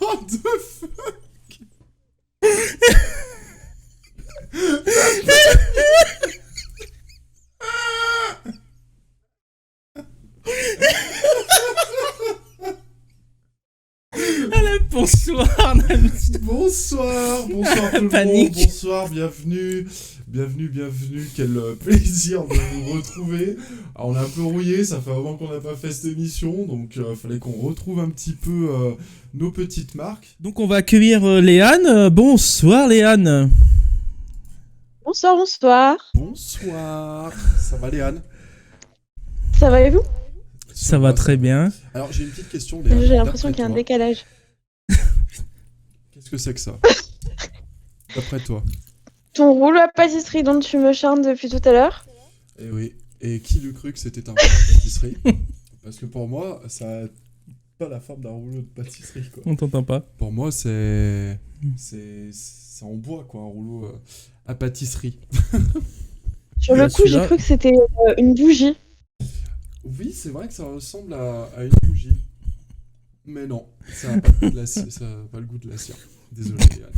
What the fuck? Bonsoir, Namdi. Bonsoir tout le monde, Panique. bonsoir, bienvenue, quel plaisir de vous retrouver. Alors, on est un peu rouillé, ça fait un moment qu'on n'a pas fait cette émission, donc fallait qu'on retrouve un petit peu nos petites marques. Donc on va accueillir Léane. Bonsoir Léane. Bonsoir, bonsoir. Bonsoir, ça va Léane? Ça va et vous? Ça va très bien. Alors j'ai une petite question Léane. J'ai l'impression D'après qu'il y a un toi, décalage. Qu'est-ce que c'est que ça? D'après toi? Ton rouleau à pâtisserie dont tu me charmes depuis tout à l'heure. Eh oui, et qui l'eût cru que c'était un rouleau de pâtisserie? Parce que pour moi, ça a pas la forme d'un rouleau de pâtisserie, quoi. On t'entend pas. Pour moi, c'est en bois, quoi, un rouleau à pâtisserie. Sur le coup, celui-là- j'ai cru que c'était une bougie. Oui, c'est vrai que ça ressemble à une bougie. Mais non, ça n'a pas le goût de la cire. Ça a pas le goût de la cire. Désolé, Léane.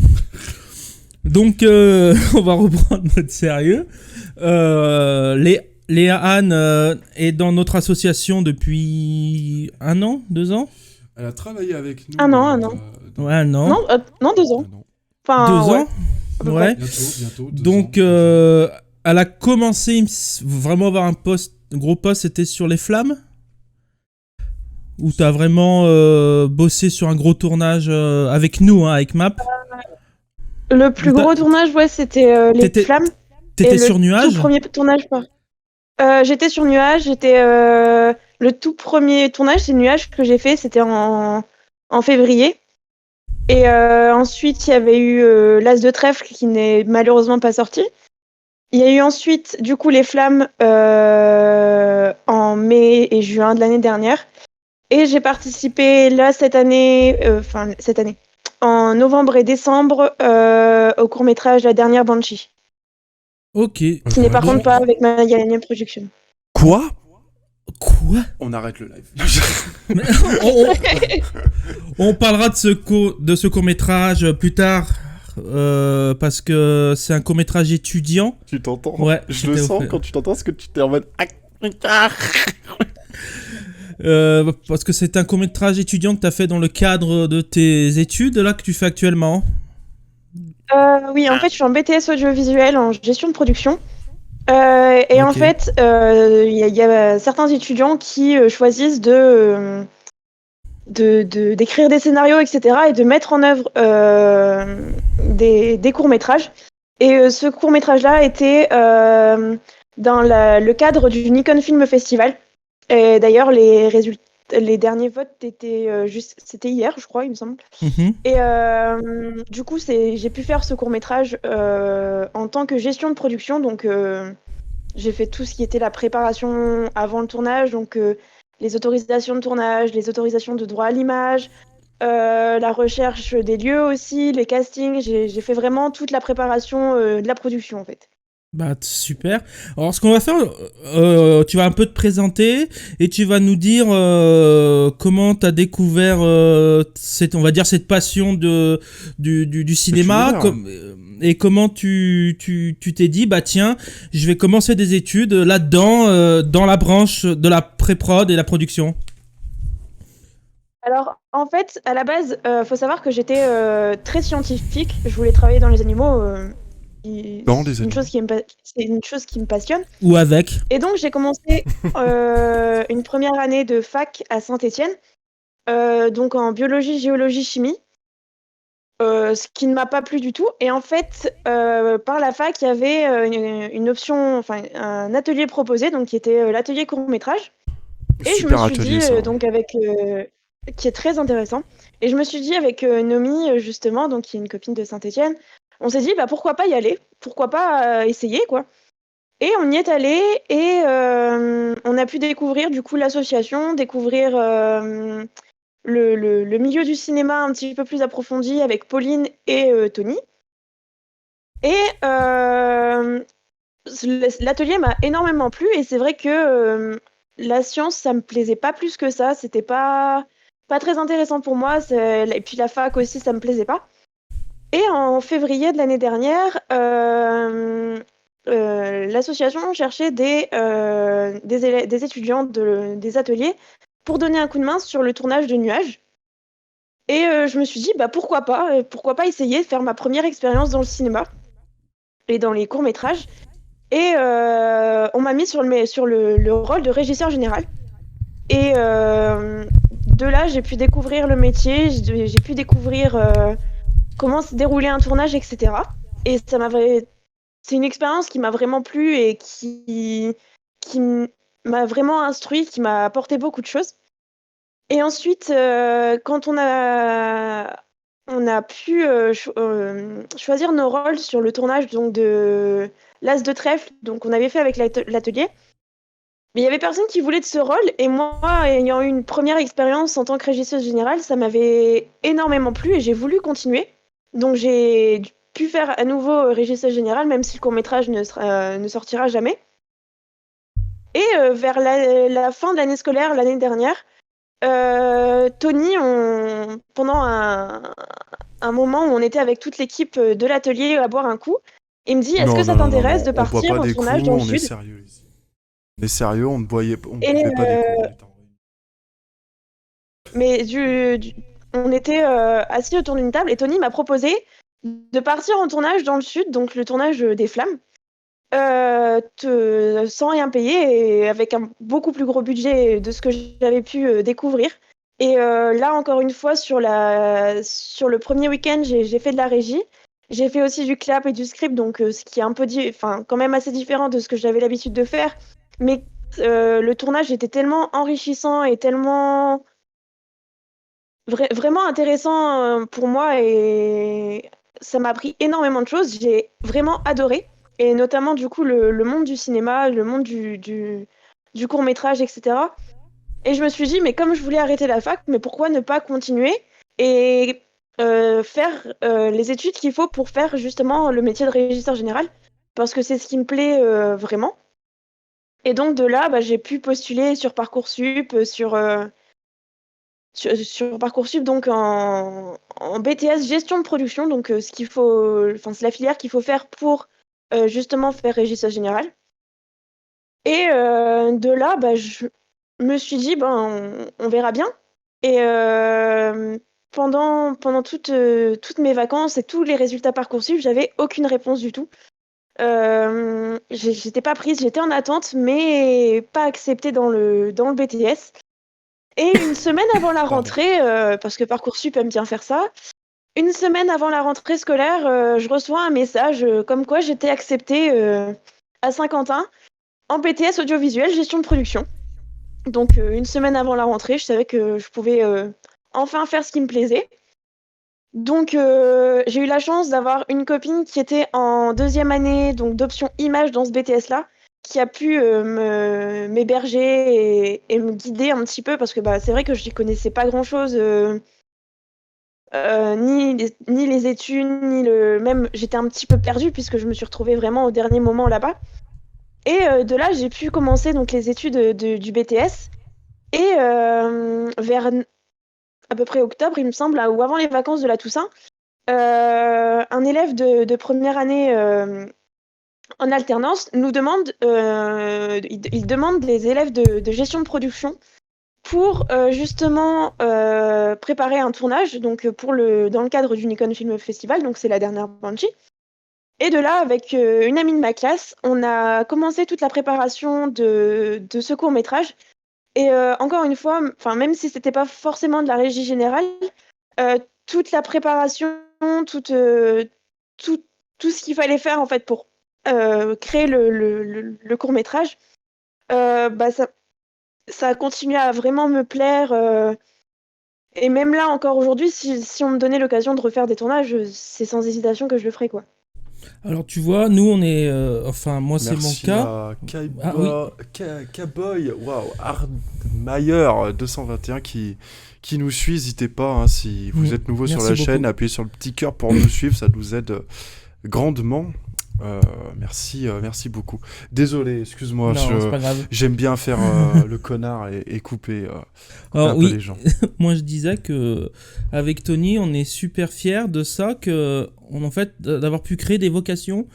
Donc on va reprendre notre sérieux. Léane est dans notre association depuis 1 an, 2 ans. Elle a travaillé avec nous. Un an. Ouais, 1 an. Non, 2 ans. Un an. Enfin, 2 ouais, ans. à peu Ouais. Bientôt. 2 Donc ans. elle a commencé vraiment à avoir un gros poste, c'était sur les flammes. Où t'as vraiment bossé sur un gros tournage avec nous, hein, avec MAP. Le plus T'as- gros tournage, ouais, c'était les T'étais- flammes. T'étais Et sur le nuage. tout premier tournage, pas. J'étais sur nuage, le tout premier tournage, c'est nuage que j'ai fait, c'était en février. Et ensuite, il y avait eu l'As de trèfle qui n'est malheureusement pas sorti. Il y a eu ensuite, du coup, les flammes en mai et juin de l'année dernière. Et j'ai participé là cette année, en novembre et décembre, au court-métrage La Dernière Banshee. Ok. Qui n'est par Bon. contre pas avec Magalhães Production. Quoi? Quoi? On arrête le live. Mais on parlera de ce court-métrage plus tard. Parce que c'est un court-métrage étudiant. Tu t'entends? Ouais, Je le c'était sens au fait. quand tu t'entends, parce que tu t'es en mode. Parce que c'est un court-métrage étudiant que tu as fait dans le cadre de tes études, là, que tu fais actuellement. Oui, en fait, je suis en BTS audiovisuel en gestion de production. Et en Ok. fait, il y a certains étudiants qui choisissent d'écrire des scénarios, etc., et de mettre en œuvre des courts-métrages. Et ce court-métrage-là était dans le cadre du Nikon Film Festival. Et d'ailleurs, les derniers votes étaient c'était hier, je crois, il me semble. Mhm. Et du coup, j'ai pu faire ce court-métrage en tant que gestion de production. Donc, j'ai fait tout ce qui était la préparation avant le tournage, donc les autorisations de tournage, les autorisations de droit à l'image, la recherche des lieux aussi, les castings. J'ai fait vraiment toute la préparation de la production, en fait. Bah, super. Alors, ce qu'on va faire, tu vas un peu te présenter et tu vas nous dire comment tu as découvert on va dire cette passion du cinéma et comment tu t'es dit, bah tiens, je vais commencer des études là-dedans, dans la branche de la pré-prod et la production. Alors, en fait, à la base, faut savoir que j'étais très scientifique. Je voulais travailler dans les animaux. Dans les c'est une chose qui me passionne. Ou avec. Et donc, j'ai commencé une première année de fac à Saint-Étienne, donc en biologie, géologie, chimie, ce qui ne m'a pas plu du tout. Et en fait, par la fac, il y avait une option, enfin un atelier proposé, donc qui était l'atelier court-métrage. Et je me suis dit, donc qui est très intéressant. Et je me suis dit avec Nomi, justement, donc qui est une copine de Saint-Étienne, on s'est dit, bah pourquoi pas y aller? Pourquoi pas essayer, quoi? Et on y est allé et on a pu découvrir du coup l'association, découvrir le milieu du cinéma un petit peu plus approfondi avec Pauline et Tony. Et l'atelier m'a énormément plu et c'est vrai que la science, ça me plaisait pas plus que ça. C'était pas pas très intéressant pour moi. Et puis la fac aussi, ça me plaisait pas. Et en février de l'année dernière, l'association cherchait des étudiants des ateliers pour donner un coup de main sur le tournage de Nuages. Et je me suis dit, bah, pourquoi pas essayer de faire ma première expérience dans le cinéma et dans les courts-métrages. Et on m'a mis sur le rôle de régisseur général. Et de là, j'ai pu découvrir le métier, j'ai pu découvrir comment se déroulait un tournage, etc. Et c'est une expérience qui m'a vraiment plu et qui m'a vraiment instruit, qui m'a apporté beaucoup de choses. Et ensuite, quand on a pu choisir nos rôles sur le tournage donc, de L'As de Trèfle, donc on avait fait avec l'atelier, mais il y avait personne qui voulait de ce rôle, et moi, ayant eu une première expérience en tant que régisseuse générale, ça m'avait énormément plu et j'ai voulu continuer. Donc j'ai pu faire à nouveau régisseuse générale, même si le court-métrage ne sortira jamais. Et vers la fin de l'année scolaire, l'année dernière, Tony, pendant un moment où on était avec toute l'équipe de l'atelier à boire un coup, il me dit, est-ce que ça t'intéresse de On boit partir pas en des tournage coups, dans le on est sud? sérieux ici. On est sérieux, on ne buvait pas Et, des coups. mais on était assis autour d'une table et Tony m'a proposé de partir en tournage dans le sud, donc le tournage des Flammes, sans rien payer et avec un beaucoup plus gros budget de ce que j'avais pu découvrir. Et là, encore une fois, sur le premier week-end, j'ai fait de la régie. J'ai fait aussi du clap et du script, donc ce qui est un peu quand même assez différent de ce que j'avais l'habitude de faire. Mais le tournage était tellement enrichissant et tellement vraiment intéressant pour moi et ça m'a appris énormément de choses. J'ai vraiment adoré. Et notamment, du coup, le monde du cinéma, le monde du court-métrage, etc. Et je me suis dit, mais comme je voulais arrêter la fac, mais pourquoi ne pas continuer et faire les études qu'il faut pour faire justement le métier de régisseur général, parce que c'est ce qui me plaît vraiment. Et donc de là, bah, j'ai pu postuler sur Parcoursup, sur Parcoursup donc en BTS gestion de production, donc c'est la filière qu'il faut faire pour justement faire régisseur général. Et de là, bah, je me suis dit, ben, on verra bien. Et pendant toutes mes vacances et tous les résultats Parcoursup, j'avais aucune réponse du tout. J'étais pas prise, j'étais en attente, mais pas acceptée dans le BTS. Et une semaine avant la rentrée, parce que Parcoursup aime bien faire ça, une semaine avant la rentrée scolaire, je reçois un message comme quoi j'étais acceptée à Saint-Quentin en BTS audiovisuel gestion de production. Donc une semaine avant la rentrée, je savais que je pouvais enfin faire ce qui me plaisait. Donc j'ai eu la chance d'avoir une copine qui était en deuxième année donc d'option image dans ce BTS-là, qui a pu m'héberger et me guider un petit peu parce que bah, c'est vrai que je n'y connaissais pas grand-chose, ni les études, même j'étais un petit peu perdue puisque je me suis retrouvée vraiment au dernier moment là-bas. Et de là, j'ai pu commencer donc les études du BTS. Et vers à peu près octobre, il me semble, ou avant les vacances de la Toussaint, un élève de première année en alternance nous demande, il demande des élèves de gestion de production pour justement préparer un tournage donc dans le cadre du Nikon Film Festival, donc c'est la dernière Banshee. Et de là, avec une amie de ma classe, on a commencé toute la préparation de ce court-métrage. Et encore une fois, même si c'était pas forcément de la régie générale, toute la préparation, tout, tout ce qu'il fallait faire en fait pour créer le court-métrage, bah, ça a continué à vraiment me plaire. Et même là, encore aujourd'hui, si on me donnait l'occasion de refaire des tournages, c'est sans hésitation que je le ferais, quoi. Alors tu vois, nous on est, enfin moi c'est mon Merci cas. à Ah oui. Cowboy, waouh, Hardmeyer 221 qui nous suit. N'hésitez pas, hein, si vous êtes nouveau sur Merci la chaîne, beaucoup. appuyez sur le petit cœur pour nous suivre, ça nous aide grandement. Euh, merci beaucoup. Désolé, excuse-moi, Non, c'est pas grave. j'aime bien faire le connard et couper un Alors peu les oui, gens. moi je disais que avec Tony, on est super fiers de ça, en fait d'avoir pu créer des vocations.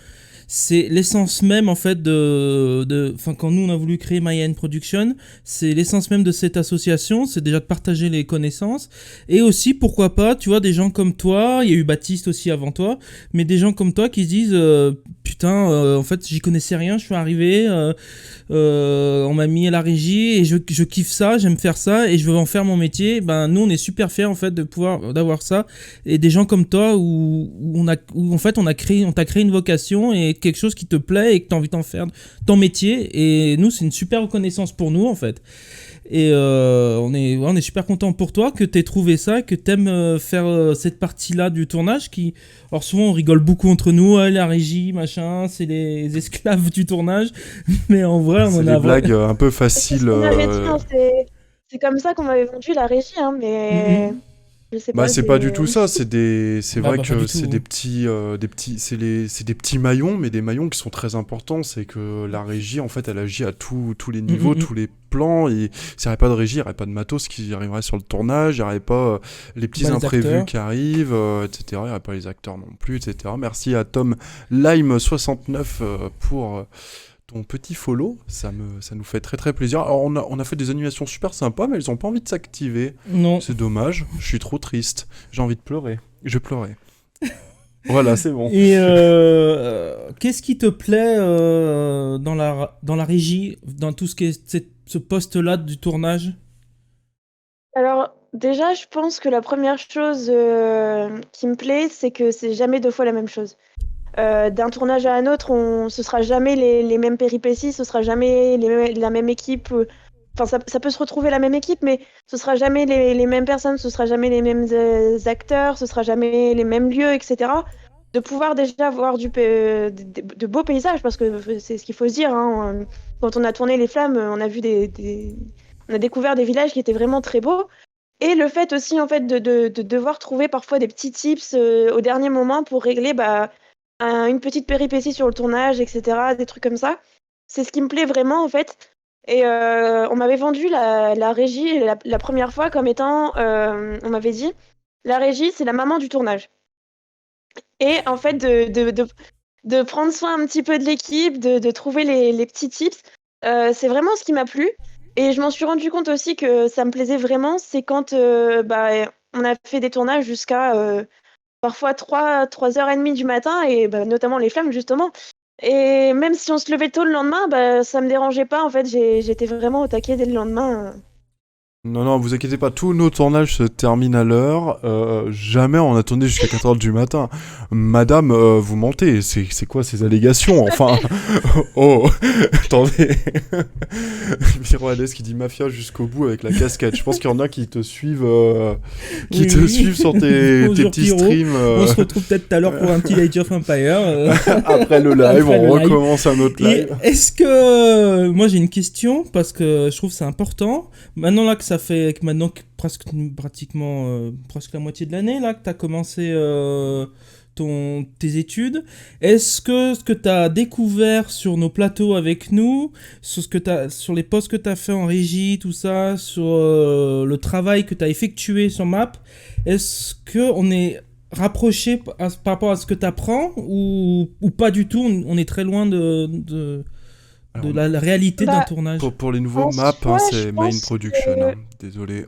C'est l'essence même en fait enfin quand nous on a voulu créer Mayan Production, c'est l'essence même de cette association, c'est déjà de partager les connaissances et aussi pourquoi pas, tu vois, des gens comme toi, il y a eu Baptiste aussi avant toi, mais des gens comme toi qui se disent putain, en fait j'y connaissais rien, je suis arrivé, on m'a mis à la régie et je kiffe ça, j'aime faire ça et je veux en faire mon métier. Ben nous on est super fiers en fait de pouvoir d'avoir ça et des gens comme toi où en fait on t'a créé une vocation et quelque chose qui te plaît et que tu as envie d'en faire ton métier et nous c'est une super reconnaissance pour nous en fait. Et on est super content pour toi que tu aies trouvé ça, que tu aimes faire cette partie-là du tournage qui... Alors souvent on rigole beaucoup entre nous, la régie, machin, c'est les esclaves du tournage, mais en vrai on C'est en les a... blagues un peu C'est ce faciles. qu'on m'avait dit, hein, c'est comme ça qu'on m'avait vendu la régie, hein, mais Mhm. je sais Bah pas, c'est pas du tout ça, c'est Bah, vrai bah pas que du c'est tout. c'est des petits maillons, mais des maillons qui sont très importants. C'est que la régie, en fait, elle agit à tous les niveaux, Mhm, tous les plans. Et s'il n'y avait pas de régie, il n'y aurait pas de matos qui arriverait sur le tournage, il n'y aurait pas les petits Bah les imprévus acteurs. qui arrivent, etc. Il n'y aurait pas les acteurs non plus, etc. Merci à Tom Lime69 pour ton petit follow, ça nous fait très très plaisir. Alors on a fait des animations super sympas, mais elles ont pas envie de s'activer. Non. C'est dommage, je suis trop triste. J'ai envie de pleurer. Je pleurais. Voilà, c'est bon. Et qu'est-ce qui te plaît dans la régie, dans tout ce qui est ce poste-là du tournage? Alors, déjà, je pense que la première chose qui me plaît, c'est que c'est jamais deux fois la même chose. D'un tournage à un autre, ce sera jamais les mêmes péripéties, ce sera jamais la même équipe. Enfin, ça peut se retrouver la même équipe, mais ce sera jamais les mêmes personnes, ce sera jamais les mêmes acteurs, ce sera jamais les mêmes lieux, etc. De pouvoir déjà voir de beaux paysages, parce que c'est ce qu'il faut se dire, hein. Quand on a tourné Les Flammes, on a vu on a découvert des villages qui étaient vraiment très beaux. Et le fait aussi, en fait, de devoir trouver parfois des petits tips au dernier moment pour régler une petite péripétie sur le tournage, etc., des trucs comme ça. C'est ce qui me plaît vraiment, en fait. Et on m'avait vendu la régie la première fois comme étant, on m'avait dit, la régie, c'est la maman du tournage. Et en fait, de prendre soin un petit peu de l'équipe, de trouver les petits tips, c'est vraiment ce qui m'a plu. Et je m'en suis rendu compte aussi que ça me plaisait vraiment, c'est quand on a fait des tournages jusqu'à parfois 3h30 du matin, et bah, notamment Les Flammes, justement. Et même si on se levait tôt le lendemain, bah, ça me dérangeait pas. En fait, j'étais vraiment au taquet dès le lendemain. Non, non, vous inquiétez pas, tous nos tournages se terminent à l'heure. Jamais on a tourné jusqu'à 4h du matin. Madame, vous mentez. C'est quoi ces allégations? Enfin. Oh, attendez. Miroades qui dit mafia jusqu'au bout avec la casquette. Je pense qu'il y en a qui te suivent, Oui, oui. suivent sur tes Bonjour, petits Pierrot. streams. On se retrouve peut-être tout à l'heure pour un petit Age of Empire. Après le live, Après on le live. recommence un autre Et live. est-ce que... Moi j'ai une question, parce que je trouve que c'est important. Maintenant là que ça fait maintenant que pratiquement presque la moitié de l'année là que tu as commencé tes études, est-ce que ce que tu as découvert sur nos plateaux avec nous, sur les postes que tu as fait en régie, tout ça, sur le travail que tu as effectué sur Map, est-ce que on est rapproché par rapport à ce que tu apprends ou pas du tout, on est très loin Alors, de la réalité d'un Bah, tournage. pour les nouveaux en maps, hein, soi, je c'est Main pense Production. que Hein. Désolé.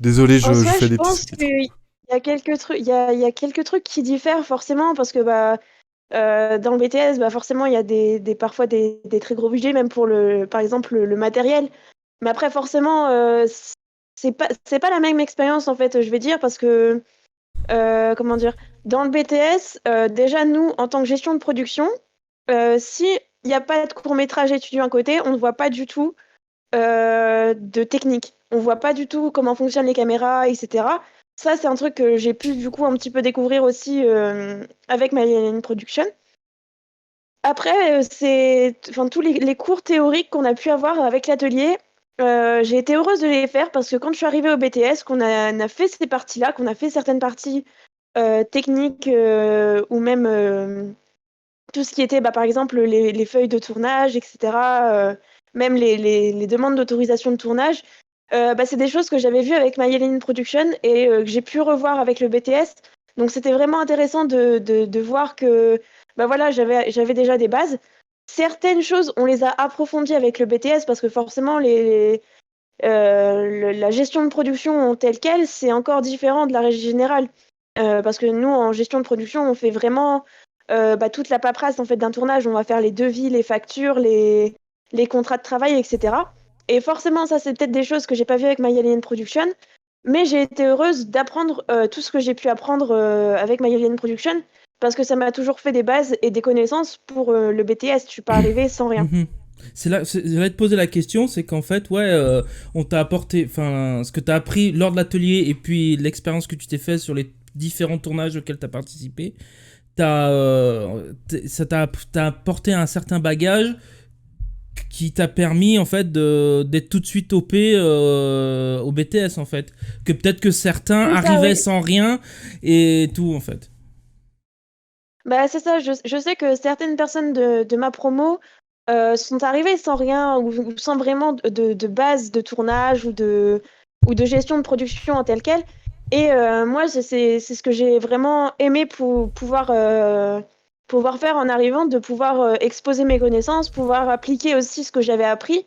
Désolé, En je soi, fais je des petits pense sous-titres. qu'il y a quelques trucs, il y a quelques trucs qui diffèrent forcément parce que dans le BTS, forcément, il y a parfois des très gros budgets, même pour par exemple, le matériel. Mais après, forcément, c'est pas la même expérience, en fait, je vais dire, parce que, comment dire, dans le BTS, déjà, nous, en tant que gestion de production, si il n'y a pas de court-métrage étudiant à côté, on ne voit pas du tout de technique. On voit pas du tout comment fonctionnent les caméras, etc. Ça, c'est un truc que j'ai pu du coup un petit peu découvrir aussi avec ma production. Après, enfin, tous les cours théoriques qu'on a pu avoir avec l'atelier, j'ai été heureuse de les faire parce que quand je suis arrivée au BTS, on a fait ces parties-là, qu'on a fait certaines parties techniques ou même tout ce qui était, par exemple, les feuilles de tournage, etc. Même les demandes d'autorisation de tournage. C'est des choses que j'avais vues avec My Alien Production et que j'ai pu revoir avec le BTS. Donc c'était vraiment intéressant de voir que voilà, j'avais déjà des bases. Certaines choses, on les a approfondies avec le BTS parce que forcément, la gestion de production en telle quelle, c'est encore différent de la régie générale. Parce que nous, en gestion de production, on fait vraiment toute la paperasse en fait, d'un tournage. On va faire les devis, les factures, les contrats de travail, etc. Et forcément, ça, c'est peut-être des choses que j'ai pas vues avec My Alien Production. Mais j'ai été heureuse d'apprendre tout ce que j'ai pu apprendre avec My Alien Production parce que ça m'a toujours fait des bases et des connaissances pour le BTS. Je suis pas arrivée sans rien. Mhm. J'allais te poser la question, c'est qu'en fait, ouais, on t'a apporté, enfin, ce que t'as appris lors de l'atelier et puis l'expérience que tu t'es fait sur les différents tournages auxquels t'as participé, t'as apporté un certain bagage qui t'a permis en fait d'être tout de suite OP au BTS en fait. Que peut-être que certains C'est ça, arrivaient oui. sans rien et tout en fait. C'est ça, je sais que certaines personnes de ma promo sont arrivées sans rien ou sans vraiment de base de tournage ou de gestion de production en telle quelle. Et moi, c'est ce que j'ai vraiment aimé pour pouvoir faire en arrivant, de pouvoir exposer mes connaissances, pouvoir appliquer aussi ce que j'avais appris.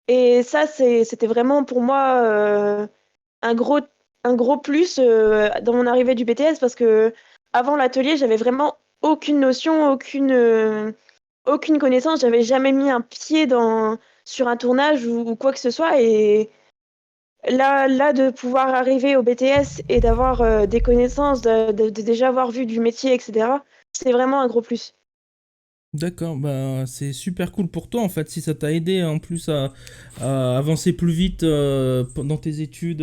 Et ça, c'était vraiment pour moi un gros, un gros plus dans mon arrivée du BTS parce que avant l'atelier, j'avais vraiment aucune notion, aucune connaissance. J'avais jamais mis un pied sur un tournage ou quoi que ce soit. Et là, de pouvoir arriver au BTS et d'avoir des connaissances, de déjà avoir vu du métier, etc., c'est vraiment un gros plus. D'accord, bah c'est super cool pour toi en fait si ça t'a aidé en plus à avancer plus vite dans tes études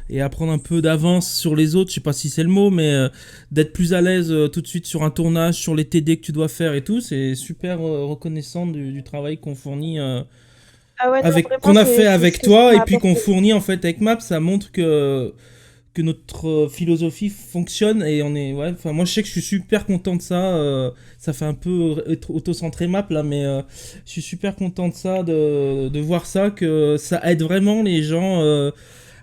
et à prendre un peu d'avance sur les autres, je sais pas si c'est le mot, mais d'être plus à l'aise tout de suite sur un tournage, sur les TD que tu dois faire et tout, c'est super reconnaissant du travail qu'on fournit Ah ouais, non, avec vraiment, qu'on a fait c'est ce avec que ça toi et m'a puis qu'on apporté. fournit en fait avec Maps, ça montre que notre philosophie fonctionne et on est ouais enfin moi je sais que je suis super content de ça ça fait un peu être auto-centré map là mais je suis super content de ça de voir ça que ça aide vraiment les gens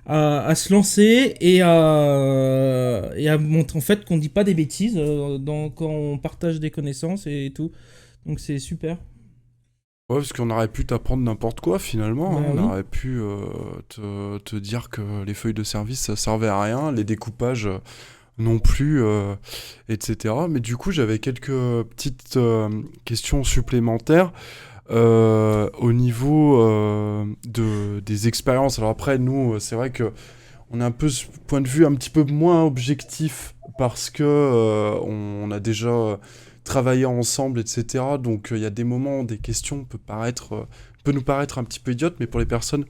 à se lancer et à montrer en fait qu'on dit pas des bêtises quand on partage des connaissances et tout donc c'est super. Ouais, parce qu'on aurait pu t'apprendre n'importe quoi finalement, hein. Bah On oui. aurait pu te dire que les feuilles de service ça servait à rien, les découpages non plus, etc. Mais du coup, j'avais quelques petites questions supplémentaires au niveau des expériences. Alors après, nous, c'est vrai que on a un peu ce point de vue un petit peu moins objectif parce que on a déjà travaillé ensemble, etc. Donc il y a des moments, des questions peut nous paraître un petit peu idiotes, mais pour les personnes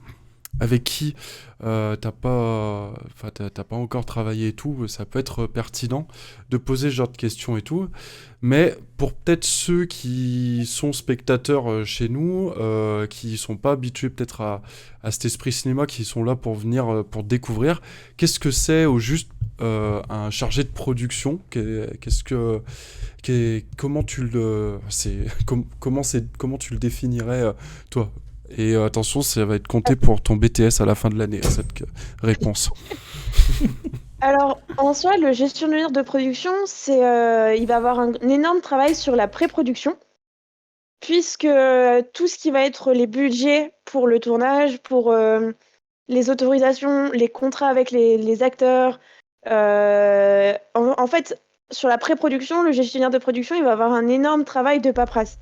avec qui t'as pas encore travaillé et tout, ça peut être pertinent de poser ce genre de questions et tout. Mais pour peut-être ceux qui sont spectateurs chez nous, qui sont pas habitués peut-être à cet esprit cinéma, qui sont là pour venir, pour découvrir, qu'est-ce que c'est au juste un chargé de production? Comment tu le, comment tu le définirais toi? Et attention, ça va être compté pour ton BTS à la fin de l'année, cette réponse. Alors, en soi, le gestionnaire de production, il va avoir un énorme travail sur la pré-production, puisque tout ce qui va être les budgets pour le tournage, pour les autorisations, les contrats avec les acteurs, en fait, sur la pré-production, le gestionnaire de production, il va avoir un énorme travail de paperasse.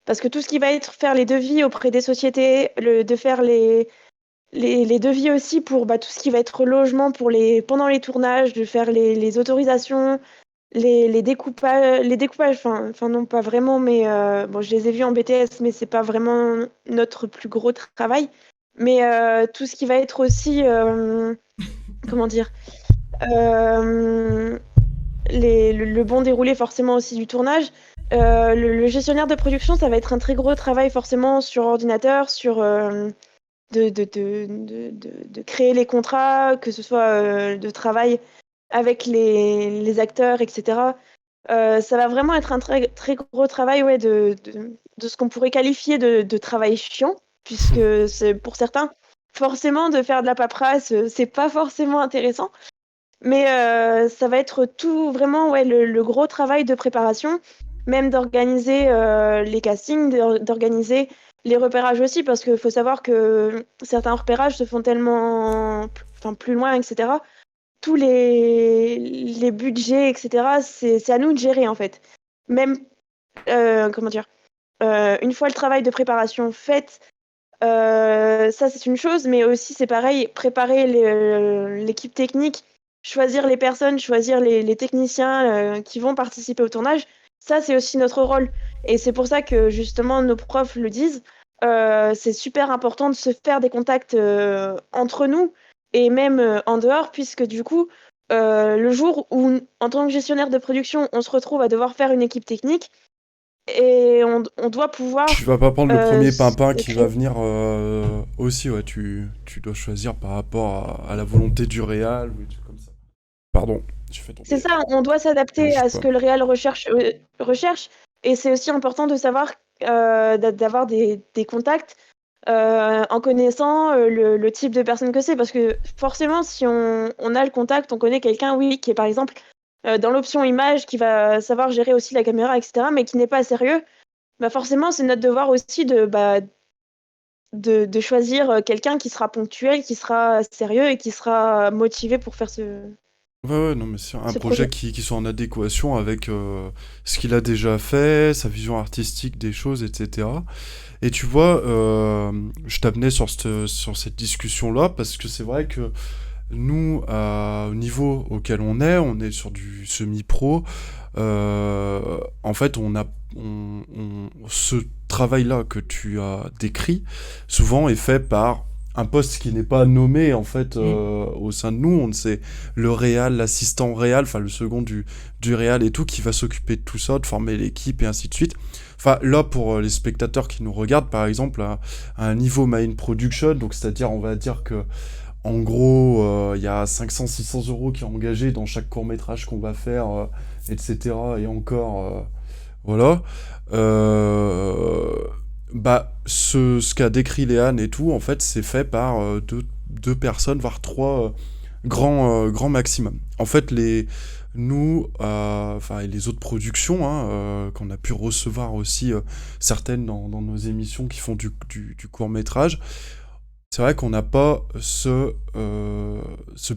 Parce que tout ce qui va être faire les devis auprès des sociétés, de faire les devis aussi pour tout ce qui va être logement pendant les tournages, de faire les autorisations, les découpages, enfin non pas vraiment, mais bon, je les ai vus en BTS, mais c'est pas vraiment notre plus gros travail. Mais tout ce qui va être aussi, comment dire, euh, le bon déroulé forcément aussi du tournage. Le gestionnaire de production, ça va être un très gros travail forcément sur ordinateur, sur de créer les contrats, que ce soit de travail avec les acteurs, etc. Ça va vraiment être un très, très gros travail de ce qu'on pourrait qualifier de travail chiant, puisque c'est pour certains, forcément, de faire de la paperasse, c'est pas forcément intéressant. Mais ça va être tout vraiment le gros travail de préparation, même d'organiser les castings, d'organiser les repérages aussi, parce qu'il faut savoir que certains repérages se font tellement plus loin, etc. Tous les budgets, etc., c'est à nous de gérer en fait. Même, comment dire, une fois le travail de préparation fait, ça c'est une chose, mais aussi c'est pareil, préparer l'équipe technique, choisir les personnes, choisir les techniciens qui vont participer au tournage, ça c'est aussi notre rôle. Et c'est pour ça que justement nos profs le disent, c'est super important de se faire des contacts entre nous et même en dehors, puisque du coup, le jour où, en tant que gestionnaire de production, on se retrouve à devoir faire une équipe technique, et on doit pouvoir Tu vas pas prendre le premier pimpin qui créer. va venir aussi, ouais, tu dois choisir par rapport à la volonté du réal ou des trucs comme ça. Pardon, tu fais C'est tomber. ça, on doit s'adapter Bouge à ce pas. que le réel recherche. Et c'est aussi important de savoir d'avoir des contacts en connaissant le type de personne que c'est. Parce que forcément, si on a le contact, on connaît quelqu'un, oui, qui est par exemple dans l'option image, qui va savoir gérer aussi la caméra, etc., mais qui n'est pas sérieux, bah forcément, c'est notre devoir aussi de choisir quelqu'un qui sera ponctuel, qui sera sérieux et qui sera motivé pour faire Ouais, non, mais c'est un ce projet projet. qui soit en adéquation avec ce qu'il a déjà fait, sa vision artistique des choses, etc. Et tu vois, je t'amenais sur cette discussion-là parce que c'est vrai que nous, au niveau auquel on est sur du semi-pro. En fait, ce travail-là que tu as décrit, souvent est fait par un poste qui n'est pas nommé en fait au sein de nous. On sait le réal, l'assistant réal, enfin le second du réal et tout, qui va s'occuper de tout ça, de former l'équipe et ainsi de suite. Enfin, là, pour les spectateurs qui nous regardent, par exemple, à un niveau main production, donc c'est-à-dire, on va dire que en gros, il y a 500-600 € qui sont engagés dans chaque court-métrage qu'on va faire, etc. Et encore, voilà. Euh, Bah, ce qu'a décrit Léane et tout, en fait, c'est fait par deux personnes, voire trois grands maximum. En fait, nous, enfin, et les autres productions, hein, qu'on a pu recevoir aussi, certaines dans nos émissions qui font du court-métrage, c'est vrai qu'on n'a pas ce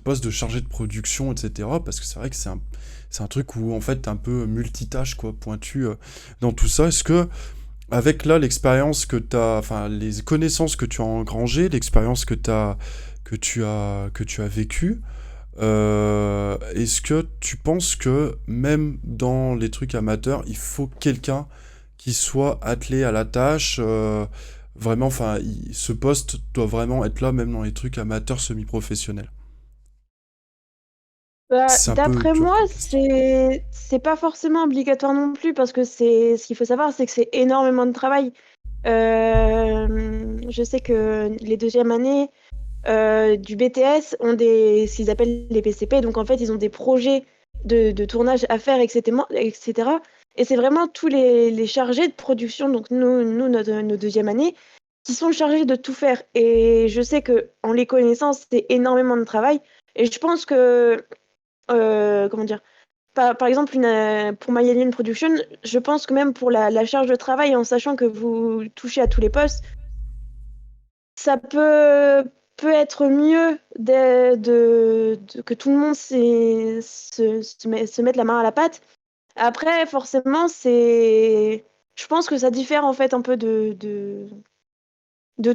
poste de chargé de production, etc. Parce que c'est vrai que c'est un truc où, en fait, t'es un peu multitâche, quoi, pointu dans tout ça. Est-ce que, avec là, l'expérience que t'as, enfin, les connaissances que tu as engrangées, l'expérience que tu as vécue, est-ce que tu penses que, même dans les trucs amateurs, il faut quelqu'un qui soit attelé à la tâche vraiment, enfin, ce poste doit vraiment être là, même dans les trucs amateurs semi-professionnels. Bah, C'est un peu d'après dur moi, comme question. c'est pas forcément obligatoire non plus parce que c'est ce qu'il faut savoir, c'est que c'est énormément de travail. Je sais que les deuxièmes années du BTS ont ce qu'ils appellent les PCP, donc en fait ils ont des projets de tournage à faire, etc., etc. Et c'est vraiment tous les chargés de production, donc nos deuxième années, qui sont chargés de tout faire. Et je sais que en les connaissant, c'est énormément de travail. Et je pense que comment dire, par exemple, pour My Alien Production, je pense que même pour la charge de travail, en sachant que vous touchez à tous les postes, ça peut être mieux que tout le monde se mette la main à la pâte. Après, forcément, je pense que ça diffère en fait un peu de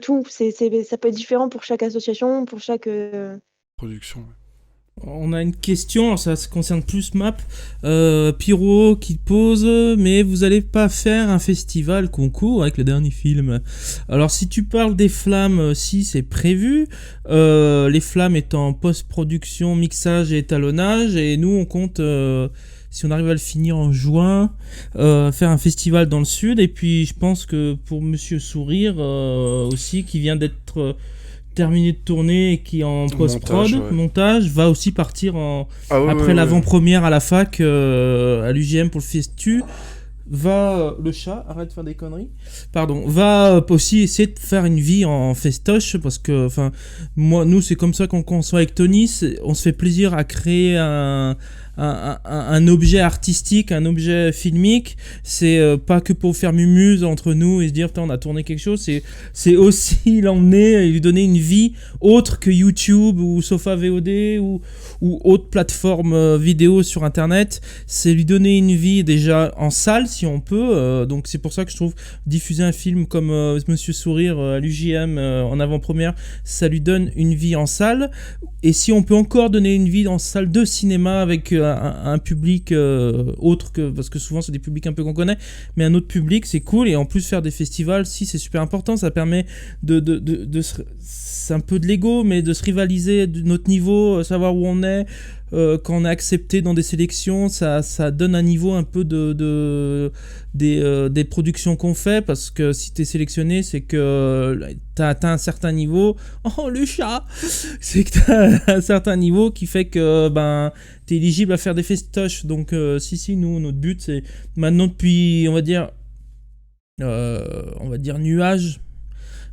tout. Ça peut être différent pour chaque association, pour chaque. Production, ouais. On a une question, alors ça se concerne plus Map. Pyro qui pose, mais vous allez pas faire un festival concours avec le dernier film. Alors si tu parles des flammes, si c'est prévu, les flammes étant post-production, mixage et étalonnage, et nous on compte, si on arrive à le finir en juin, faire un festival dans le sud, et puis je pense que pour Monsieur Sourire aussi, qui vient d'être terminé de tourner et qui est en post-prod, montage, va aussi partir après l'avant-première à la fac, à l'UGM pour le Festu. Le chat, arrête de faire des conneries. Pardon, va aussi essayer de faire une vie en festoche parce que, nous, c'est comme ça qu'on conçoit avec Tony. On se fait plaisir à créer un objet artistique, un objet filmique. C'est pas que pour faire mumuse entre nous et se dire, putain, on a tourné quelque chose. C'est aussi l'emmener et lui donner une vie autre que YouTube ou Sofa VOD ou autre plateforme vidéo sur Internet. C'est lui donner une vie déjà en salle, si on peut. Donc c'est pour ça que je trouve diffuser un film comme Monsieur Sourire à l'UJM en avant-première, ça lui donne une vie en salle. Et si on peut encore donner une vie en salle de cinéma avec un public autre que... Parce que souvent c'est des publics un peu qu'on connaît, mais un autre public, c'est cool. Et en plus faire des festivals, si, c'est super important. Ça permet c'est un peu de l'ego, mais de se rivaliser de notre niveau, savoir où on est. Quand on est accepté dans des sélections, ça donne un niveau un peu des productions qu'on fait, parce que si t'es sélectionné, c'est que t'as atteint un certain niveau. Oh, le chat! C'est que t'as un certain niveau qui fait que t'es éligible à faire des festoches. Donc si, nous, notre but, c'est maintenant depuis, on va dire nuage.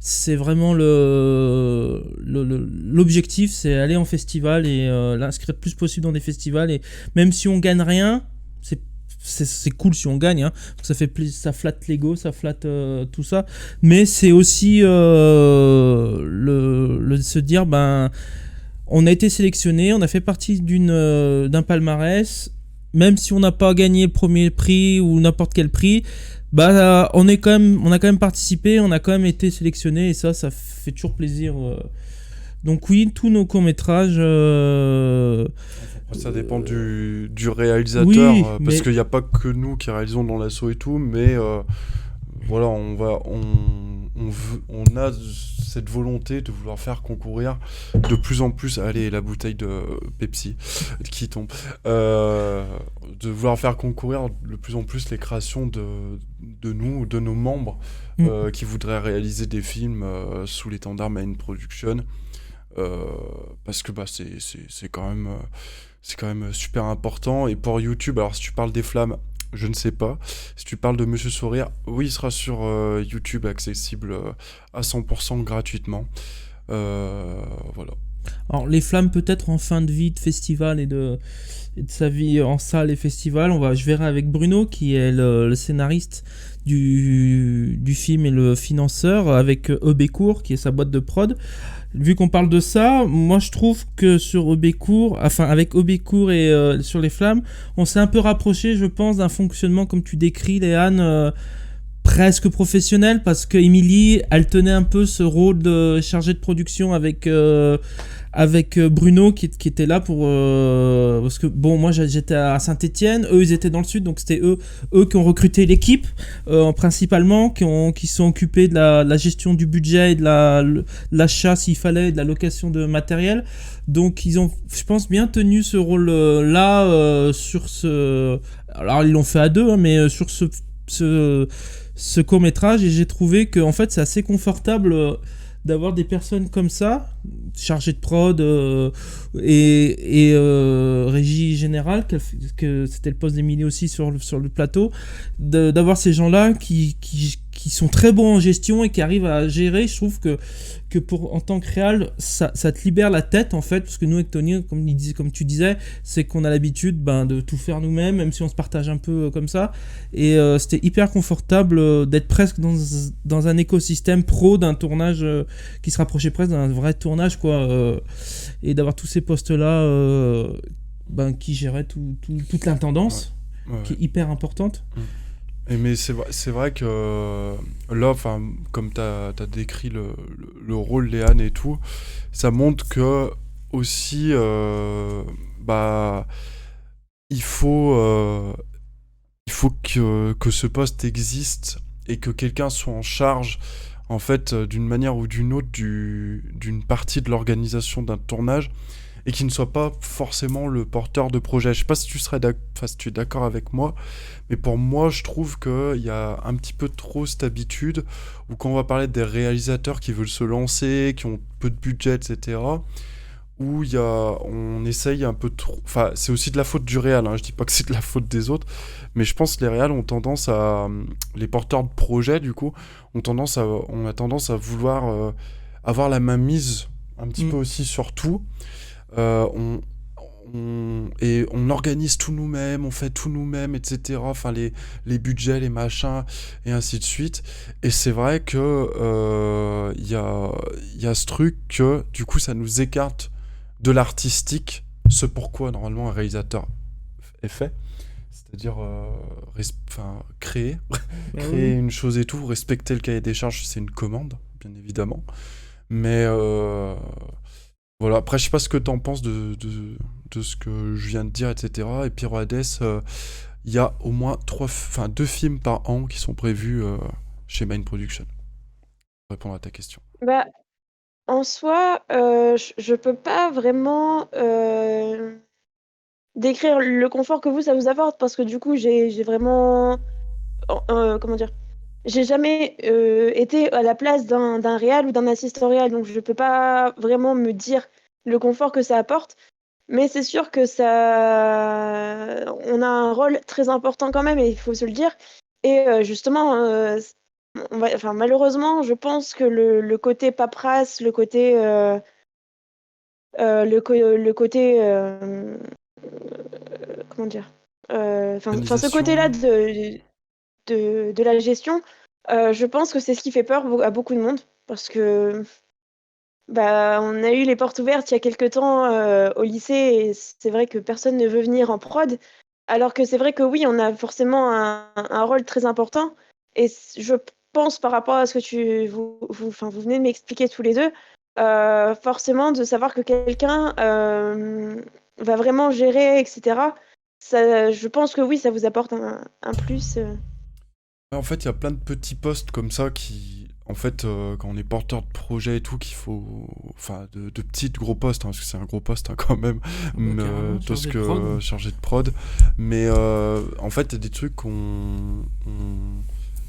C'est vraiment l'objectif, c'est aller en festival et l'inscrire le plus possible dans des festivals. Et même si on gagne rien, c'est cool si on gagne, hein, ça fait plaisir, ça flatte l'ego, ça flatte tout ça. Mais c'est aussi se dire, on a été sélectionné, on a fait partie d'un palmarès, même si on n'a pas gagné le premier prix ou n'importe quel prix. On a quand même participé, on a quand même été sélectionné, et ça fait toujours plaisir. Donc oui, tous nos courts-métrages... ça dépend du réalisateur, oui, parce qu'il n'y a pas que nous qui réalisons dans l'asso et tout, mais voilà, on a cette volonté de vouloir faire concourir de plus en plus, allez, la bouteille de Pepsi qui tombe, de vouloir faire concourir de plus en plus les créations de nous, de nos membres qui voudraient réaliser des films sous l'étendard Main Production, parce que c'est quand même super important. Et pour YouTube, alors si tu parles des flammes, je ne sais pas. Si tu parles de Monsieur Sourire, oui, il sera sur YouTube, accessible à 100% gratuitement. Voilà. Alors, les flammes, peut-être en fin de vie de festival et de sa vie en salle et festival, je verrai avec Bruno, qui est le scénariste du film et le financeur, avec Ebécourt, qui est sa boîte de prod. Vu qu'on parle de ça, moi je trouve que sur avec Ebécourt et sur les flammes, on s'est un peu rapproché, je pense, d'un fonctionnement comme tu décris, Léane, presque professionnel, parce que Émilie, elle tenait un peu ce rôle de chargée de production avec Bruno qui était là pour parce que moi j'étais à Saint-Étienne, eux ils étaient dans le sud, donc c'était eux qui ont recruté l'équipe principalement, qui sont occupés de la gestion du budget et de l'achat s'il fallait, de la location de matériel. Donc ils ont, je pense, bien tenu ce rôle là sur ce, alors ils l'ont fait à deux, hein, mais sur ce court-métrage, et j'ai trouvé que en fait c'est assez confortable d'avoir des personnes comme ça, chargées de prod et régie générale, que c'était le poste d'Emilie aussi sur le plateau, d'avoir ces gens-là qui sont très bons en gestion et qui arrivent à gérer. Je trouve que en tant que réal, ça te libère la tête, en fait, parce que nous avec Tony, comme tu disais, c'est qu'on a l'habitude de tout faire nous-mêmes, même si on se partage un peu comme ça, et c'était hyper confortable d'être presque dans un écosystème pro d'un tournage qui se rapprochait presque d'un vrai tournage, quoi, et d'avoir tous ces postes-là qui géraient toute l'intendance, qui est hyper importante. Mais c'est vrai que là, comme tu as décrit le rôle Léane et tout, ça montre que aussi il faut que ce poste existe et que quelqu'un soit en charge, en fait, d'une manière ou d'une autre, d'une partie de l'organisation d'un tournage, et qui ne soit pas forcément le porteur de projet. Je sais pas si tu si tu es d'accord avec moi, mais pour moi, je trouve qu'il y a un petit peu trop cette habitude où quand on va parler des réalisateurs qui veulent se lancer, qui ont peu de budget, etc., où on essaye un peu trop... Enfin, c'est aussi de la faute du réal, hein, je dis pas que c'est de la faute des autres, mais je pense que les réals ont tendance à... Les porteurs de projets, du coup, on a tendance à vouloir avoir la main mise un petit peu aussi sur tout. Et on organise tout nous-mêmes, on fait tout nous-mêmes, etc. Enfin, les budgets, les machins, et ainsi de suite. Et c'est vrai que y a ce truc que, du coup, ça nous écarte de l'artistique, ce pourquoi, normalement, un réalisateur est fait. C'est-à-dire créer créer une chose et tout, respecter le cahier des charges, c'est une commande, bien évidemment. Mais voilà, après, je sais pas ce que t'en penses de ce que je viens de dire, etc. Et Pyro Hades, il y a au moins 2 films par an qui sont prévus chez Main Production. Pour répondre à ta question. Bah, en soi, je peux pas vraiment décrire le confort que ça vous apporte parce que du coup, j'ai vraiment, comment dire, j'ai jamais été à la place d'un réal ou d'un assistant réal, donc je peux pas vraiment me dire le confort que ça apporte. Mais c'est sûr que on a un rôle très important quand même, et il faut se le dire. Et justement, malheureusement, je pense que le côté paperasse, le côté, comment dire, ce côté-là de la gestion, je pense que c'est ce qui fait peur à beaucoup de monde, parce que on a eu les portes ouvertes il y a quelque temps au lycée, et c'est vrai que personne ne veut venir en prod, alors que c'est vrai que oui, on a forcément un rôle très important, et je pense par rapport à ce que vous venez de m'expliquer tous les deux, forcément de savoir que quelqu'un va vraiment gérer, etc. Ça, je pense que oui, ça vous apporte un plus. En fait, il y a plein de petits postes comme ça qui, en fait, quand on est porteur de projet et tout, qu'il faut, enfin, de petits, gros postes, hein, parce que c'est un gros poste hein, quand même, chargé de prod. Mais en fait, il y a des trucs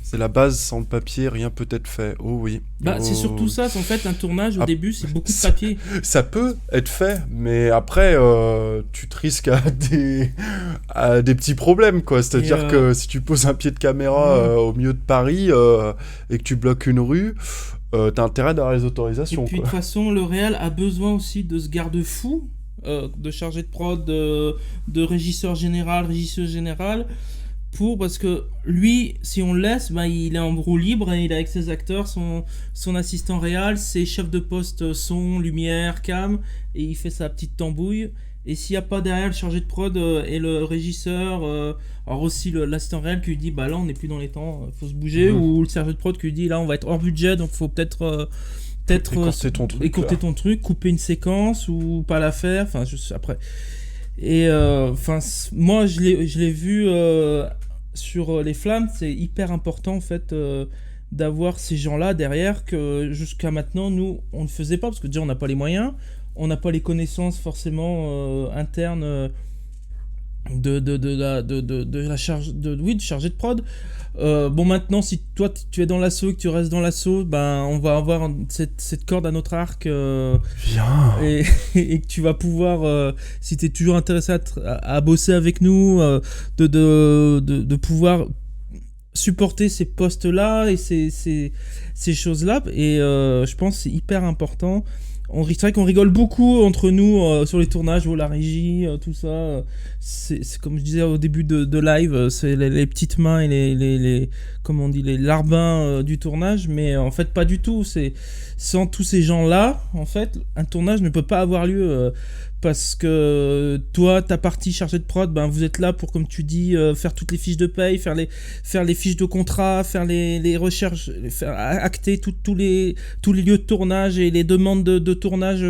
c'est la base, sans le papier, rien peut être fait. Oh oui. C'est surtout ça, en fait, un tournage au début, c'est beaucoup de papier. Ça peut être fait, mais après, tu te risques à des petits problèmes, quoi. C'est-à-dire que si tu poses un pied de caméra au milieu de Paris et que tu bloques une rue, t'as intérêt d'avoir les autorisations. Et puis, de toute façon, le réal a besoin aussi de ce garde-fou, de chargé de prod, de régisseur général, régisseuse générale, parce que lui, si on le laisse, il est en roue libre et il est avec ses acteurs, son assistant réal, ses chefs de poste son, lumière, cam, et il fait sa petite tambouille. Et s'il n'y a pas derrière le chargé de prod et le régisseur, alors aussi l'assistant réal qui lui dit là on n'est plus dans les temps, faut se bouger, ou le chargé de prod qui lui dit là on va être hors budget, donc faut peut-être écourter ton truc, couper une séquence ou pas la faire, enfin après. Et moi je l'ai vu sur Les Flammes, c'est hyper important en fait d'avoir ces gens-là derrière, que jusqu'à maintenant nous on ne faisait pas, parce que déjà on n'a pas les moyens, on n'a pas les connaissances forcément internes de la charge du chargé de prod. Maintenant, si toi tu es dans l'assaut et que tu restes dans l'assaut, on va avoir cette corde à notre arc et que tu vas pouvoir, si tu es toujours intéressé à bosser avec nous, de pouvoir supporter ces postes là et ces choses là, et je pense que c'est hyper important. C'est vrai qu'on rigole beaucoup entre nous sur les tournages, la régie, tout ça. C'est comme je disais au début de live, c'est les petites mains et les comment on dit, les larbins du tournage, mais en fait pas du tout. C'est sans tous ces gens-là, en fait, un tournage ne peut pas avoir lieu. Parce que toi, ta partie chargée de prod, vous êtes là pour, comme tu dis, faire toutes les fiches de paye, faire les fiches de contrat, faire les recherches, acter tous les lieux de tournage et les demandes de tournage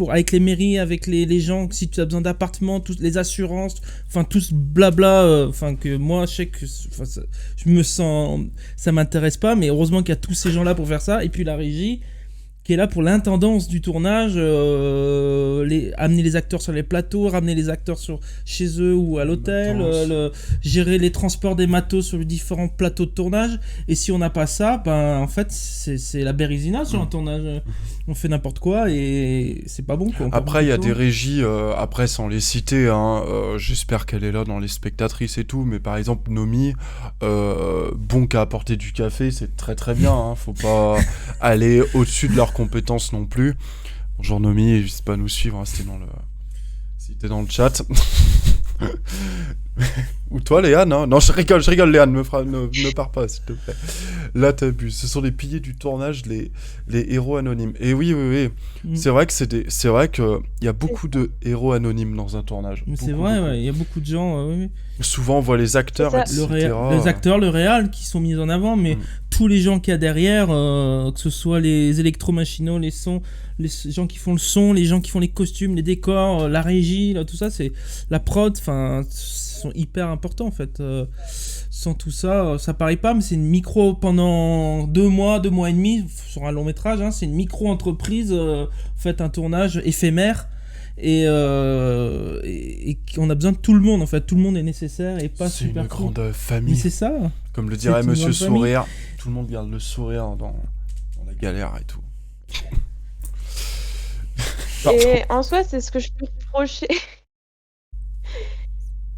avec les mairies, avec les gens, si tu as besoin d'appartements, toutes les assurances, enfin tout ce blabla, que moi je sais que je me sens, ça m'intéresse pas, mais heureusement qu'il y a tous ces gens là pour faire ça. Et puis la régie, qui est là pour l'intendance du tournage, amener les acteurs sur les plateaux, ramener les acteurs chez eux ou à l'hôtel, gérer les transports des matos sur les différents plateaux de tournage. Et si on n'a pas ça, ben en fait c'est la bérésina sur un tournage. On fait n'importe quoi et c'est pas bon, quoi. Après, il y a des régies, après sans les citer, hein, j'espère qu'elle est là dans les spectatrices et tout, mais par exemple Nomi, bon qu'à apporter du café, c'est très très bien, hein, faut pas aller au-dessus de leurs compétences non plus. Bonjour Nomi, n'hésite pas à nous suivre, hein, si t'es dans le chat. Ou toi Léane, hein. Non, je rigole Léane, ne pars pas s'il te plaît. Là t'abuses, ce sont les piliers du tournage, les héros anonymes. Et oui. C'est vrai que il y a beaucoup de héros anonymes dans un tournage. Mais c'est vrai, ouais, il y a beaucoup de gens, oui. Souvent on voit les acteurs, etc. Les acteurs, le réal qui sont mis en avant, mais tous les gens qu'il y a derrière, que ce soit les électromachinaux, les sons, les gens qui font le son, les gens qui font les costumes, les décors, la régie, là, tout ça, c'est la prod, enfin, sont hyper importants en fait. Sans tout ça, ça paraît pas, mais c'est une micro pendant 2 mois et demi sur un long métrage. Hein, c'est une micro entreprise, fait un tournage éphémère. Et on a besoin de tout le monde en fait, tout le monde est nécessaire et pas c'est super une cool. grande famille. Mais c'est ça. Comme le dirait Monsieur Sourire, tout le monde garde le sourire dans la galère et tout. Et en soi, c'est ce que je peux reprocher.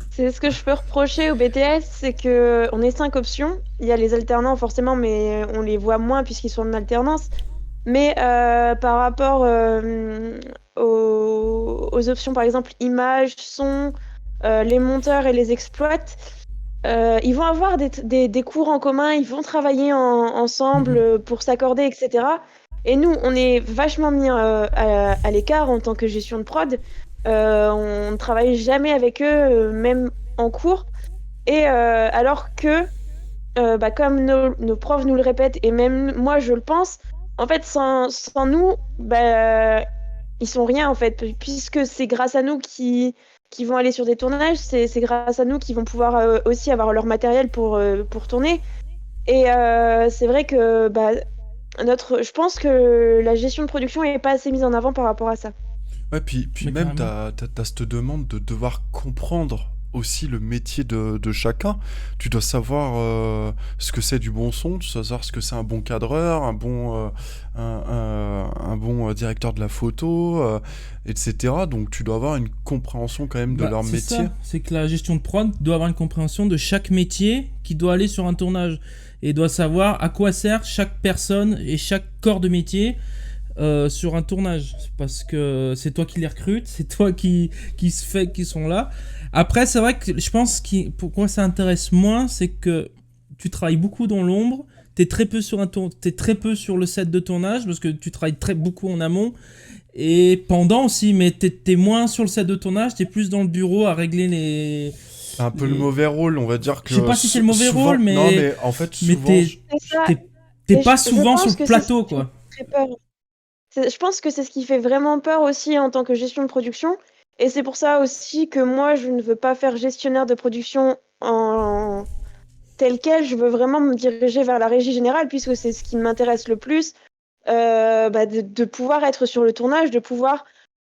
C'est ce que je peux reprocher au BTS, c'est que on est 5 options. Il y a les alternants forcément, mais on les voit moins puisqu'ils sont en alternance. Mais par rapport aux options, par exemple, images, son, les monteurs et les exploits, ils vont avoir des cours en commun, ils vont travailler ensemble pour s'accorder, etc. Et nous, on est vachement mis à l'écart en tant que gestion de prod. On ne travaille jamais avec eux, même en cours. Et alors que, comme nos profs nous le répètent, et même moi je le pense, en fait, sans nous, ils sont rien en fait, puisque c'est grâce à nous qui vont aller sur des tournages, c'est grâce à nous qu'ils vont pouvoir aussi avoir leur matériel pour tourner. Et c'est vrai que je pense que la gestion de production n'est pas assez mise en avant par rapport à ça. Ouais, puis même t'as cette demande de devoir comprendre aussi le métier de chacun. Tu dois savoir ce que c'est du bon son, tu dois savoir ce que c'est un bon cadreur, un bon directeur de la photo, etc. Donc tu dois avoir une compréhension quand même de leur métier. C'est que la gestion de prod doit avoir une compréhension de chaque métier qui doit aller sur un tournage et doit savoir à quoi sert chaque personne et chaque corps de métier sur un tournage, parce que c'est toi qui les recrutes, c'est toi qui sont là. Après, c'est vrai que je pense pourquoi ça intéresse moins, c'est que tu travailles beaucoup dans l'ombre, t'es très peu sur le set de tournage, parce que tu travailles beaucoup en amont, et pendant aussi, mais t'es moins sur le set de tournage, t'es plus dans le bureau à régler les... C'est un peu le mauvais rôle, on va dire que... Je sais pas si c'est le mauvais rôle, mais... Non, mais en fait, souvent... t'es pas souvent sur le plateau, quoi. Très peur. Je pense que c'est ce qui fait vraiment peur aussi en tant que gestion de production. Et c'est pour ça aussi que moi, je ne veux pas faire gestionnaire de production en tel quel. Je veux vraiment me diriger vers la régie générale, puisque c'est ce qui m'intéresse le plus. De pouvoir être sur le tournage, de pouvoir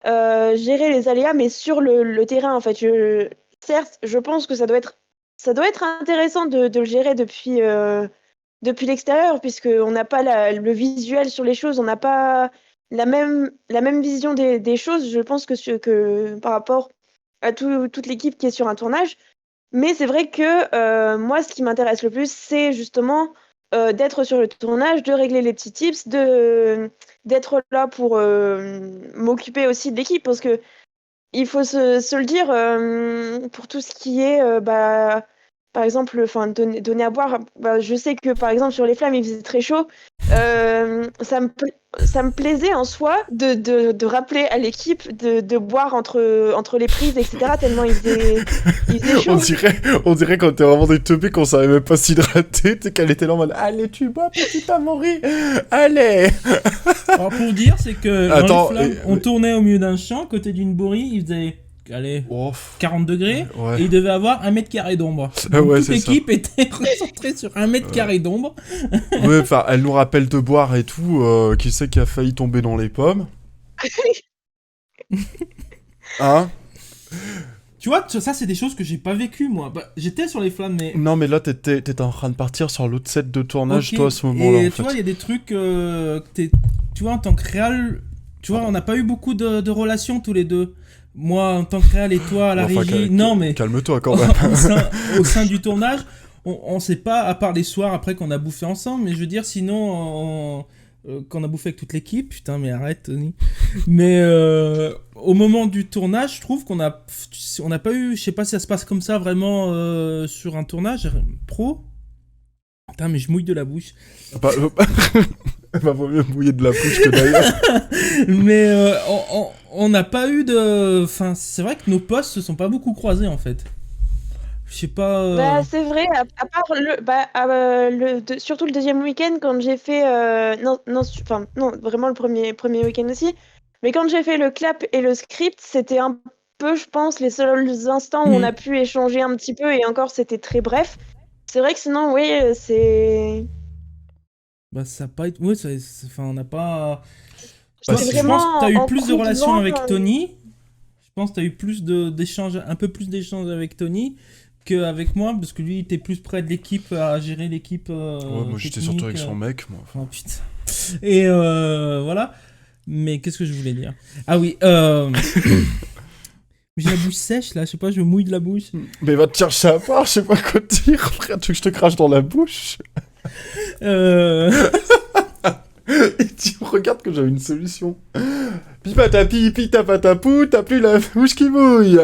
gérer les aléas, mais sur le terrain, en fait. Certes, je pense que ça doit être intéressant de le gérer depuis l'extérieur, puisqu'on n'a pas le visuel sur les choses, on n'a pas la même vision des choses, je pense, que par rapport à toute l'équipe qui est sur un tournage. Mais c'est vrai que moi, ce qui m'intéresse le plus, c'est justement d'être sur le tournage, de régler les petits tips, d'être là pour m'occuper aussi de l'équipe, parce que il faut se le dire, pour tout ce qui est... par exemple, donner à boire. Je sais que, par exemple, sur les flammes, il faisait très chaud. Ça me plaisait en soi de rappeler à l'équipe de boire entre les prises, etc. Tellement il faisait chaud. On dirait quand t'es vraiment des teubés qu'on savait même pas s'hydrater, tu sais qu'elle était là en mode « Allez, tu bois, petit Amaury, allez !» Alors, pour dire, c'est que dans les flammes, on tournait au milieu d'un champ, côté d'une bourrie, il faisait allez, Oh, 40 degrés, ouais. et il devait avoir 1 mètre carré d'ombre. Ah ouais, Toute c'est ça. l'équipe était concentrée sur 1 mètre carré d'ombre. Ouais, enfin, elle nous rappelle de boire et tout. Qui c'est qui a failli tomber dans les pommes? Hein? Tu vois, ça c'est des choses que j'ai pas vécues moi. Bah, j'étais sur les flammes, mais. Non, mais là, t'étais en train de partir sur l'autre set de tournage, Ok. toi, à ce moment-là, Et en tu fait. vois, il y a des trucs tu vois, en tant que réal, tu vois, on n'a pas eu beaucoup de relations tous les deux. Moi, en tant que réal, et toi, à la Enfin, régie. Non, mais calme-toi quand même. au sein du tournage, on sait pas, à part les soirs après qu'on a bouffé ensemble, mais je veux dire, sinon, qu'on a bouffé avec toute l'équipe, putain, mais arrête, Tony. Mais au moment du tournage, je trouve on n'a pas eu, je sais pas si ça se passe comme ça vraiment sur un tournage pro. Putain, mais je mouille de la bouche. Bah, vaut mieux mouiller de la bouche que d'ailleurs. Mais on n'a pas eu de. Enfin, c'est vrai que nos postes se sont pas beaucoup croisés en fait. Je sais pas. Bah, c'est vrai, à part surtout le deuxième week-end, quand j'ai fait. Non, vraiment le premier week-end aussi. Mais quand j'ai fait le clap et le script, c'était un peu, je pense, les seuls instants où on a pu échanger un petit peu, et encore, c'était très bref. C'est vrai que sinon, oui, c'est. Bah, ça a pas été. Ouais, enfin, on n'a pas. C'est Je pense vraiment que t'as eu en plus de coup de relations vent, avec Tony. Je pense que t'as eu plus d'échanges, un peu plus d'échanges avec Tony qu'avec moi, parce que lui, il était plus près de l'équipe, à gérer l'équipe. Ouais, moi j'étais technique, surtout avec son mec, moi. Oh putain. Et voilà. Mais qu'est-ce que je voulais dire? Ah oui, j'ai la bouche sèche là, je sais pas, je me mouille de la bouche. Mais va te chercher à part, je sais pas quoi te dire, frère, tu veux que je te crache dans la bouche? Et tu regardes que j'avais une solution. Pipatapi, pitapatapou, t'as plus la bouche qui mouille.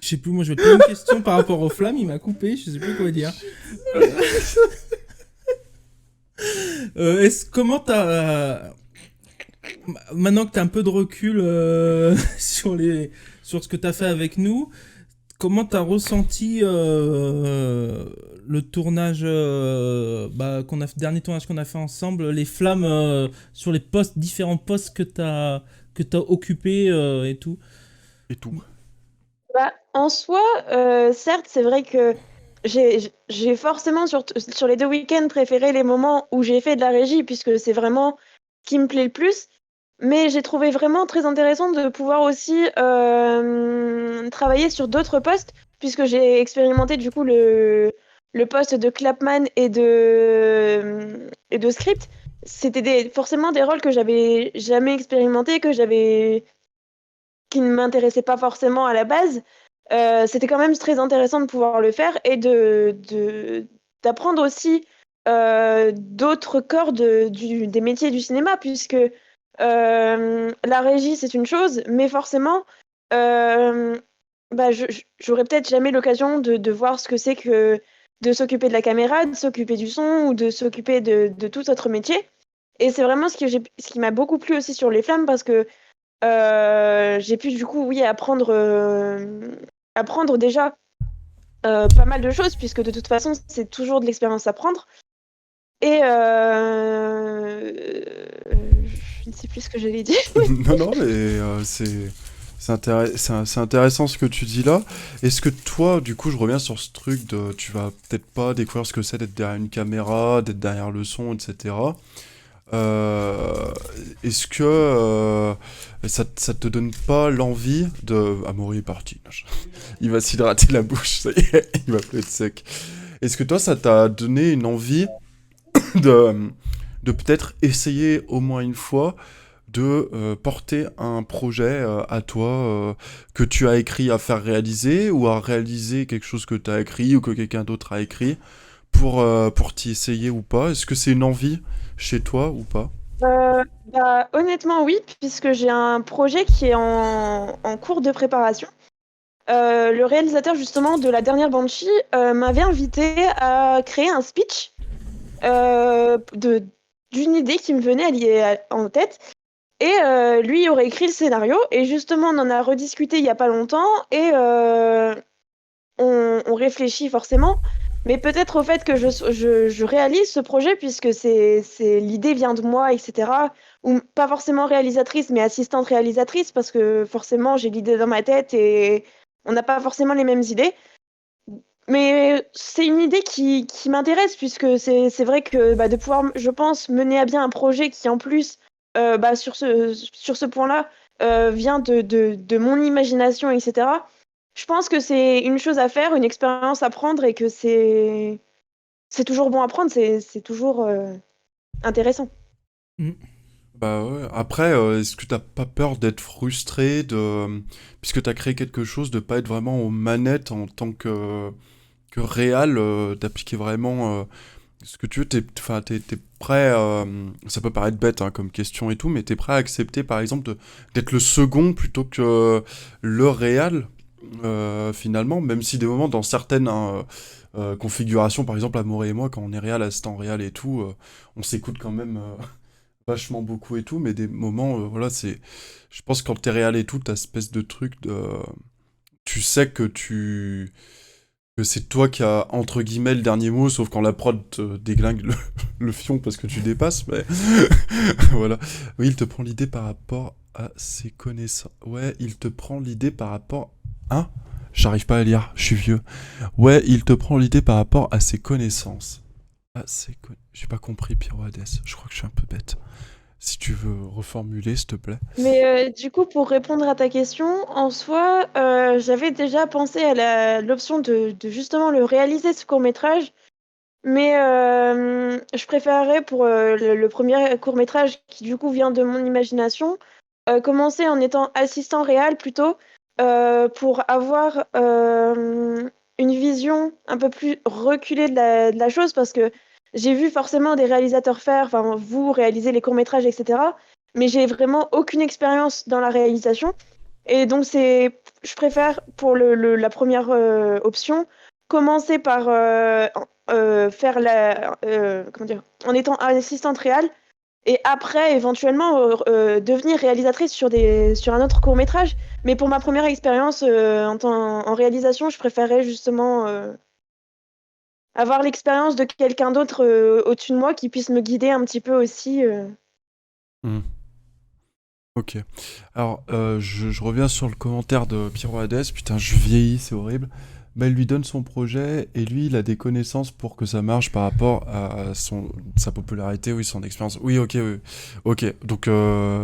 Je sais plus, moi je vais te poser une question par rapport aux flammes, il m'a coupé, je sais plus quoi dire. Comment t'as. Maintenant que t'as un peu de recul sur ce que t'as fait avec nous, comment t'as ressenti le tournage, dernier tournage qu'on a fait ensemble, les flammes sur les différents postes que t'as occupés et tout? Et tout. Bah, en soi, certes, c'est vrai que j'ai forcément sur les 2 week-ends préféré les moments où j'ai fait de la régie, puisque c'est vraiment ce qui me plaît le plus. Mais j'ai trouvé vraiment très intéressant de pouvoir aussi travailler sur d'autres postes, puisque j'ai expérimenté du coup le poste de clapman et de script. C'était forcément des rôles que j'avais jamais expérimentés, qui ne m'intéressaient pas forcément à la base. C'était quand même très intéressant de pouvoir le faire et d'apprendre aussi d'autres corps des métiers du cinéma, puisque la régie, c'est une chose, mais forcément, j'aurais peut-être jamais l'occasion de voir ce que c'est que de s'occuper de la caméra, de s'occuper du son ou de s'occuper de tout autre métier. Et c'est vraiment ce qui m'a beaucoup plu aussi sur Les Flammes, parce que j'ai pu du coup, oui, apprendre déjà pas mal de choses, puisque de toute façon, c'est toujours de l'expérience à prendre. Et je ne sais plus ce que j'allais dire. Non, mais c'est intéressant ce que tu dis là. Est-ce que toi, du coup, je reviens sur ce truc de tu vas peut-être pas découvrir ce que c'est d'être derrière une caméra, d'être derrière le son, etc. Est-ce que ça te donne pas l'envie de... Amaury est parti. Il va s'hydrater la bouche, ça y est, il va plus être sec. Est-ce que toi, ça t'a donné une envie de peut-être essayer au moins une fois de porter un projet à toi que tu as écrit à faire réaliser, ou à réaliser quelque chose que tu as écrit ou que quelqu'un d'autre a écrit pour t'y essayer ou pas? Est-ce que c'est une envie chez toi ou pas? Honnêtement, oui, puisque j'ai un projet qui est en cours de préparation. Le réalisateur justement de la dernière Banshee m'avait invité à créer un speech d'une idée qui me venait en tête. Et lui aurait écrit le scénario, et justement on en a rediscuté il y a pas longtemps, et on réfléchit forcément Mais peut-être au fait que je réalise ce projet, puisque l'idée vient de moi, etc. Ou pas forcément réalisatrice, mais assistante réalisatrice, parce que forcément, j'ai l'idée dans ma tête et on n'a pas forcément les mêmes idées. Mais c'est une idée qui m'intéresse, puisque c'est vrai que de pouvoir, je pense, mener à bien un projet qui, en plus, sur ce point-là, vient de mon imagination, etc. Je pense que c'est une chose à faire, une expérience à prendre, et que c'est toujours bon à prendre, c'est toujours intéressant. Bah ouais. Après, est-ce que t'as pas peur d'être frustré puisque t'as créé quelque chose, de pas être vraiment aux manettes en tant que réal, d'appliquer vraiment ce que tu veux, enfin, t'es prêt, ça peut paraître bête hein, comme question et tout, mais t'es prêt à accepter par exemple d'être le second plutôt que le réal, finalement, même si des moments dans certaines configurations, par exemple Amaury et moi, quand on est réal, assistant réal et tout, on s'écoute quand même vachement beaucoup et tout, mais des moments, voilà, je pense que quand t'es réal et tout, t'as cette espèce de truc tu sais que c'est toi qui as, entre guillemets, le dernier mot, sauf quand la prod te déglingue le fion parce que tu dépasses, mais voilà. Oui, il te prend l'idée par rapport à ses connaissances. Ouais, il te prend l'idée par rapport... Hein? J'arrive pas à lire, je suis vieux. Ouais, il te prend l'idée par rapport à ses connaissances. J'ai pas compris, Pyroades. Je crois que je suis un peu bête. Si tu veux reformuler, s'il te plaît. Mais du coup, pour répondre à ta question, en soi, j'avais déjà pensé à l'option de justement le réaliser, ce court-métrage. Mais je préférerais pour le premier court-métrage qui du coup vient de mon imagination, commencer en étant assistant réel plutôt, pour avoir une vision un peu plus reculée de la chose, parce que j'ai vu forcément des réalisateurs faire, enfin vous réaliser les courts-métrages, etc. Mais j'ai vraiment aucune expérience dans la réalisation. Et donc je préfère pour la première option, commencer par faire comment dire, en étant assistante réelle, et après éventuellement devenir réalisatrice sur un autre court-métrage. Mais pour ma première expérience en réalisation, je préférerais justement avoir l'expérience de quelqu'un d'autre au-dessus de moi qui puisse me guider un petit peu aussi. Hmm. Ok. Alors, je reviens sur le commentaire de Pyroades. Putain, je vieillis, c'est horrible. Bah, il lui donne son projet et lui, il a des connaissances pour que ça marche par rapport à sa popularité, oui, son expérience. Oui, ok, oui. Ok. Donc,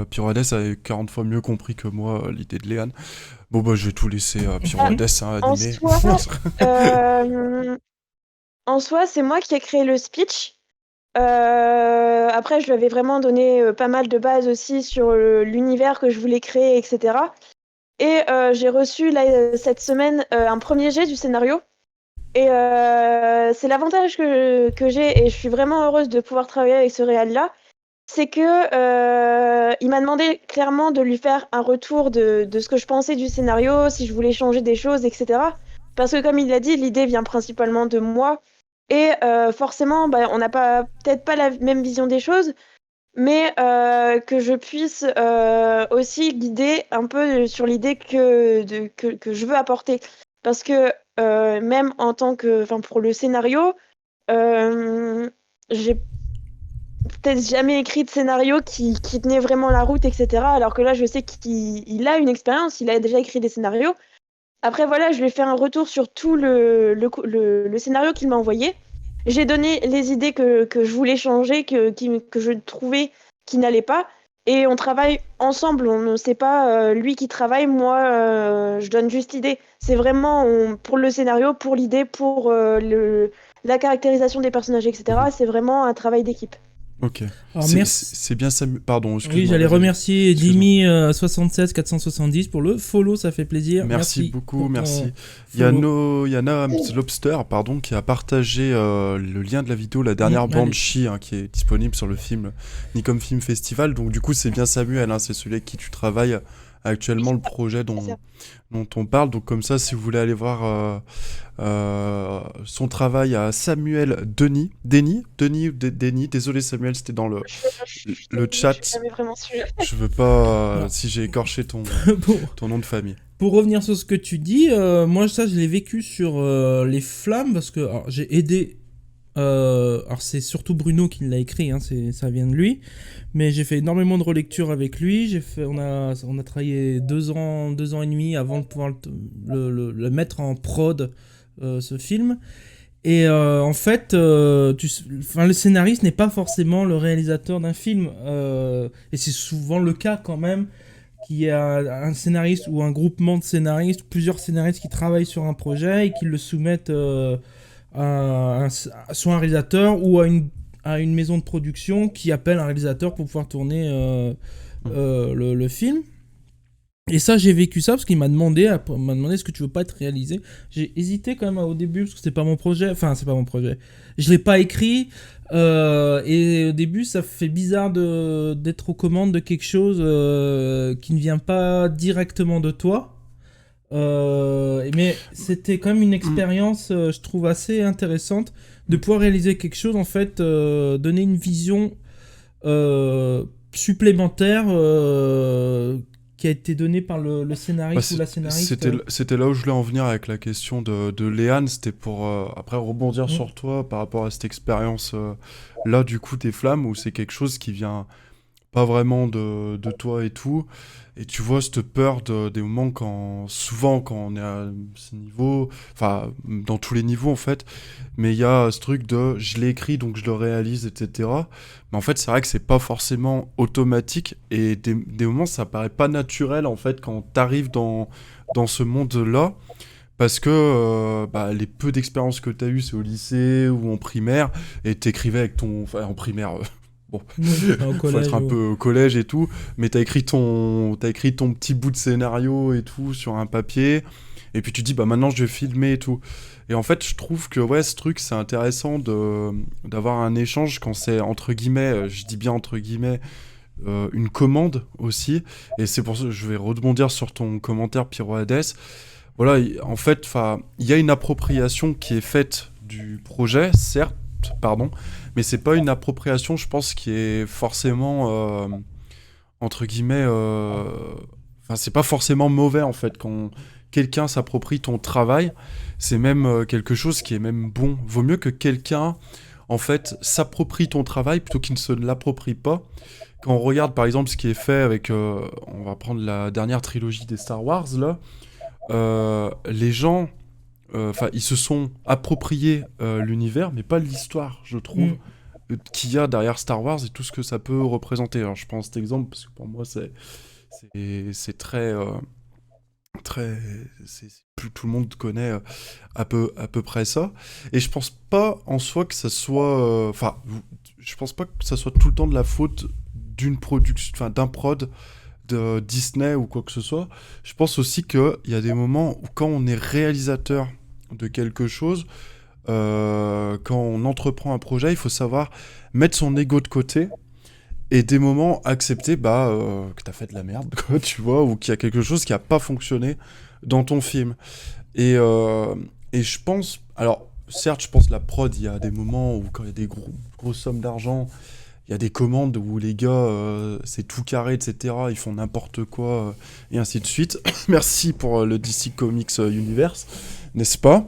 Pyroades a 40 fois mieux compris que moi l'idée de Léane. Bon, bah, je vais tout laisser Pyroades hein, En animer. soi, en soi, c'est moi qui ai créé le speech. Après, je lui avais vraiment donné pas mal de bases aussi sur l'univers que je voulais créer, etc. Et j'ai reçu là, cette semaine un premier jet du scénario. Et c'est l'avantage que j'ai, et je suis vraiment heureuse de pouvoir travailler avec ce réal-là, c'est que il m'a demandé clairement de lui faire un retour de ce que je pensais du scénario, si je voulais changer des choses, etc. Parce que comme il l'a dit, l'idée vient principalement de moi. Et forcément, on n'a peut-être pas la même vision des choses, mais que je puisse aussi guider un peu sur l'idée que je veux apporter. Parce que même en tant que, enfin, pour le scénario, j'ai peut-être jamais écrit de scénario qui tenait vraiment la route, etc. Alors que là, je sais qu'il a une expérience, il a déjà écrit des scénarios. Après, voilà, je lui ai fait un retour sur tout le scénario qu'il m'a envoyé. J'ai donné les idées que je voulais changer, que je trouvais qui n'allaient pas. Et on travaille ensemble. On ne sait pas lui qui travaille, moi, je donne juste l'idée. C'est vraiment pour le scénario, pour l'idée, pour la caractérisation des personnages, etc. C'est vraiment un travail d'équipe. Ok. Alors, merci. C'est bien ça. Pardon, excuse-moi. Oui, j'allais vas-y. remercier Excuse-moi. Dimi 76 470 pour le follow, ça fait plaisir. Merci beaucoup, pour ton merci. Il y a follow. Yana Lobster, pardon, qui a partagé le lien de la vidéo, la dernière allez. Banshee, hein, qui est disponible sur le film Nikon Film Festival. Donc du coup, c'est bien Samuel, hein, c'est celui avec qui tu travailles actuellement, le projet dont on parle. Donc comme ça, si vous voulez aller voir son travail à Samuel Denis, désolé Samuel, c'était dans le chat. Je suis jamais vraiment sûre. Je veux pas Non. si j'ai écorché Bon. ton nom de famille. pour revenir sur ce que tu dis, moi ça je l'ai vécu sur Les Flammes parce que alors, j'ai aidé. Alors c'est surtout Bruno qui l'a écrit, hein, ça vient de lui. Mais j'ai fait énormément de relectures avec lui. On a travaillé 2 ans et demi avant de pouvoir le mettre en prod, ce film. Et en fait, le scénariste n'est pas forcément le réalisateur d'un film. Et c'est souvent le cas quand même qu'il y a un scénariste ou un groupement de scénaristes, plusieurs scénaristes qui travaillent sur un projet et qui le soumettent soit un réalisateur ou à une maison de production qui appelle un réalisateur pour pouvoir tourner le film. Et ça, j'ai vécu ça parce qu'il m'a demandé est-ce que tu veux pas être réalisé. J'ai hésité quand même au début parce que c'est pas mon projet. Enfin, c'est pas mon projet. Je l'ai pas écrit. Et au début, ça fait bizarre d'être aux commandes de quelque chose qui ne vient pas directement de toi. Mais c'était quand même une expérience, je trouve, assez intéressante de pouvoir réaliser quelque chose, en fait, donner une vision supplémentaire qui a été donnée par le scénariste ou la scénariste. C'était là où je voulais en venir avec la question de Léane, c'était pour après rebondir sur toi par rapport à cette expérience là du coup des flammes, où c'est quelque chose qui vient pas vraiment de toi et tout, et tu vois cette peur des moments souvent quand on est à ce niveau, enfin dans tous les niveaux en fait, mais il y a ce truc de je l'ai écrit donc je le réalise, etc. Mais en fait c'est vrai que c'est pas forcément automatique, et des moments ça paraît pas naturel en fait quand t'arrives dans ce monde-là, parce que les peu d'expériences que t'as eues c'est au lycée ou en primaire, et t'écrivais avec enfin en primaire... Bon, faut être un peu au collège et tout, mais t'as écrit ton petit bout de scénario et tout sur un papier, et puis tu dis maintenant je vais filmer et tout. Et en fait je trouve que ce truc c'est intéressant d'avoir un échange quand c'est entre guillemets, je dis bien entre guillemets, une commande aussi. Et c'est pour ça que je vais rebondir sur ton commentaire Pyrohades. Voilà, en fait, il y a une appropriation qui est faite du projet, certes, mais c'est pas une appropriation, je pense, qui est forcément entre guillemets, c'est pas forcément mauvais en fait quand quelqu'un s'approprie ton travail, c'est même quelque chose qui est même bon. Vaut mieux que quelqu'un en fait s'approprie ton travail plutôt qu'il ne se l'approprie pas. Quand on regarde par exemple ce qui est fait avec, on va prendre la dernière trilogie des Star Wars là, les gens ils se sont appropriés l'univers, mais pas l'histoire, je trouve, qu'il y a derrière Star Wars et tout ce que ça peut représenter. Alors, je prends cet exemple parce que pour moi, c'est très... tout le monde connaît à peu près ça. Et je pense pas en soi que ça soit... je pense pas que ça soit tout le temps de la faute d'une production, enfin d'un prod de Disney ou quoi que ce soit. Je pense aussi qu'il y a des moments où quand on est réalisateur de quelque chose, quand on entreprend un projet, il faut savoir mettre son ego de côté et des moments accepter que t'as fait de la merde, quoi, tu vois, ou qu'il y a quelque chose qui a pas fonctionné dans ton film. Et je pense, alors certes, je pense la prod, il y a des moments où quand il y a des grosses sommes d'argent, il y a des commandes où les gars, c'est tout carré, etc. Ils font n'importe quoi, et ainsi de suite. Merci pour le DC Comics Universe, n'est-ce pas ?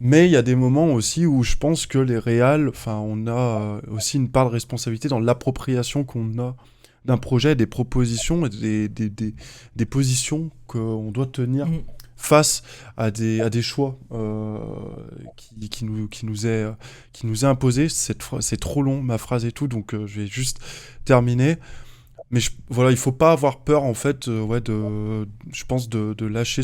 Mais il y a des moments aussi où je pense que les réals, on a aussi une part de responsabilité dans l'appropriation qu'on a d'un projet, des propositions et des positions qu'on doit tenir face à des choix qui nous est imposé. C'est trop long ma phrase et tout, donc je vais juste terminer. Mais il faut pas avoir peur en fait, je pense de lâcher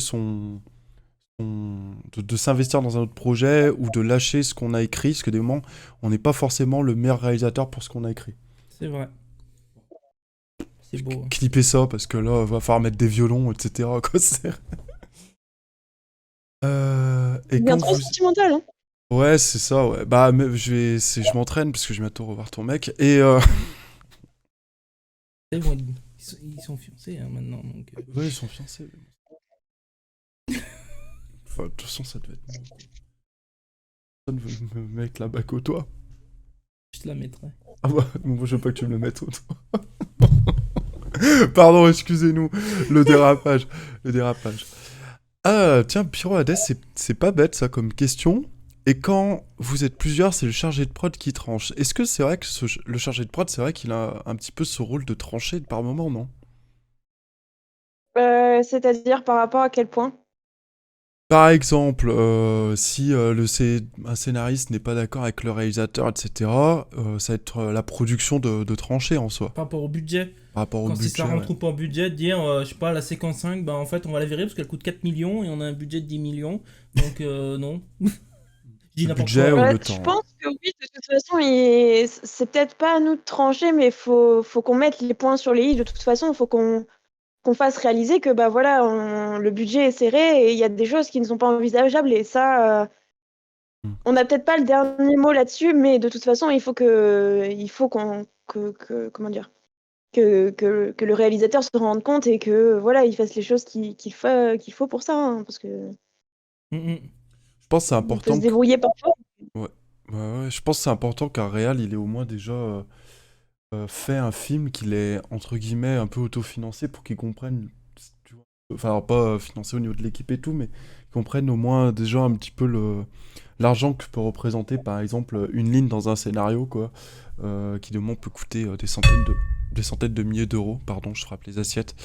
de s'investir dans un autre projet ou de lâcher ce qu'on a écrit, parce que des moments on n'est pas forcément le meilleur réalisateur pour ce qu'on a écrit. C'est vrai. C'est beau. Clipper ça parce que là va falloir mettre des violons, etc. Quoi, c'est... Et bien trop sentimental, hein. Ouais, c'est ça, ouais. Je m'entraîne parce que je vais bientôt revoir ton mec. Et ils sont fiancés maintenant. Donc... Ouais, ils sont fiancés. De toute façon, ça devait être bon. Personne veut me mettre la bague au toit. Je te la mettrai. Ah bah, moi je veux pas que tu me le mettes au toit. Pardon, excusez-nous. Le dérapage. Ah, tiens, Pyro Hades, c'est pas bête ça comme question. Et quand vous êtes plusieurs, c'est le chargé de prod qui tranche. Est-ce que c'est vrai que le chargé de prod, c'est vrai qu'il a un petit peu ce rôle de trancher par moment, non? C'est-à-dire par rapport à quel point? Par exemple, si un scénariste n'est pas d'accord avec le réalisateur, etc., ça va être la production de trancher en soi, Par rapport au budget. par rapport au Quand si ça budget, rentre ouais. ou pas en budget, de dire, je sais pas, la séquence 5, bah en fait, on va la virer parce qu'elle coûte 4 millions et on a un budget de 10 millions. Donc, non. Je dis Le n'importe budget quoi. ou Ouais, le je temps. pense que oui, de toute façon, c'est peut-être pas à nous de trancher, mais faut qu'on mette les points sur les i. De toute façon, il faut qu'on fasse réaliser que bah voilà, le budget est serré et il y a des choses qui ne sont pas envisageables. Et ça, Hmm. on n'a peut-être pas le dernier mot là-dessus, mais de toute façon, il faut comment dire, que le réalisateur se rende compte et que voilà, il fasse les choses qu'il faut pour ça, hein, parce que Mm, mm. Je pense que c'est on peut se important que... débrouiller parfois. Ouais. Ouais, je pense que c'est important qu'un réal, il ait au moins déjà fait un film qu'il est, entre guillemets, un peu autofinancé pour qu'il comprenne, tu vois, enfin, alors pas financé au niveau de l'équipe et tout, mais qu'il comprenne au moins déjà un petit peu l'argent que peut représenter, par exemple, une ligne dans un scénario, quoi, qui de moment peut coûter des centaines de milliers d'euros, pardon, je frappe les assiettes.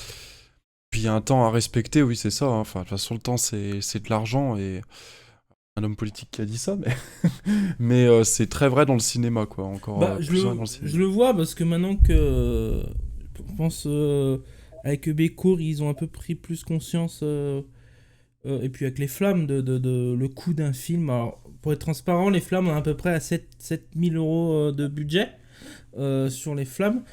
Puis il y a un temps à respecter, oui, c'est ça, hein. Enfin, de toute façon, le temps, c'est de l'argent, et un homme politique qui a dit ça, mais, mais c'est très vrai dans le cinéma, quoi, encore Bah, plus vrai dans le cinéma. je le vois parce que maintenant que, je pense, avec Bécourt, ils ont un peu pris plus conscience, et puis avec les flammes, de le coût d'un film. Alors, pour être transparent, les flammes ont à peu près à 7 000 euros de budget sur les flammes.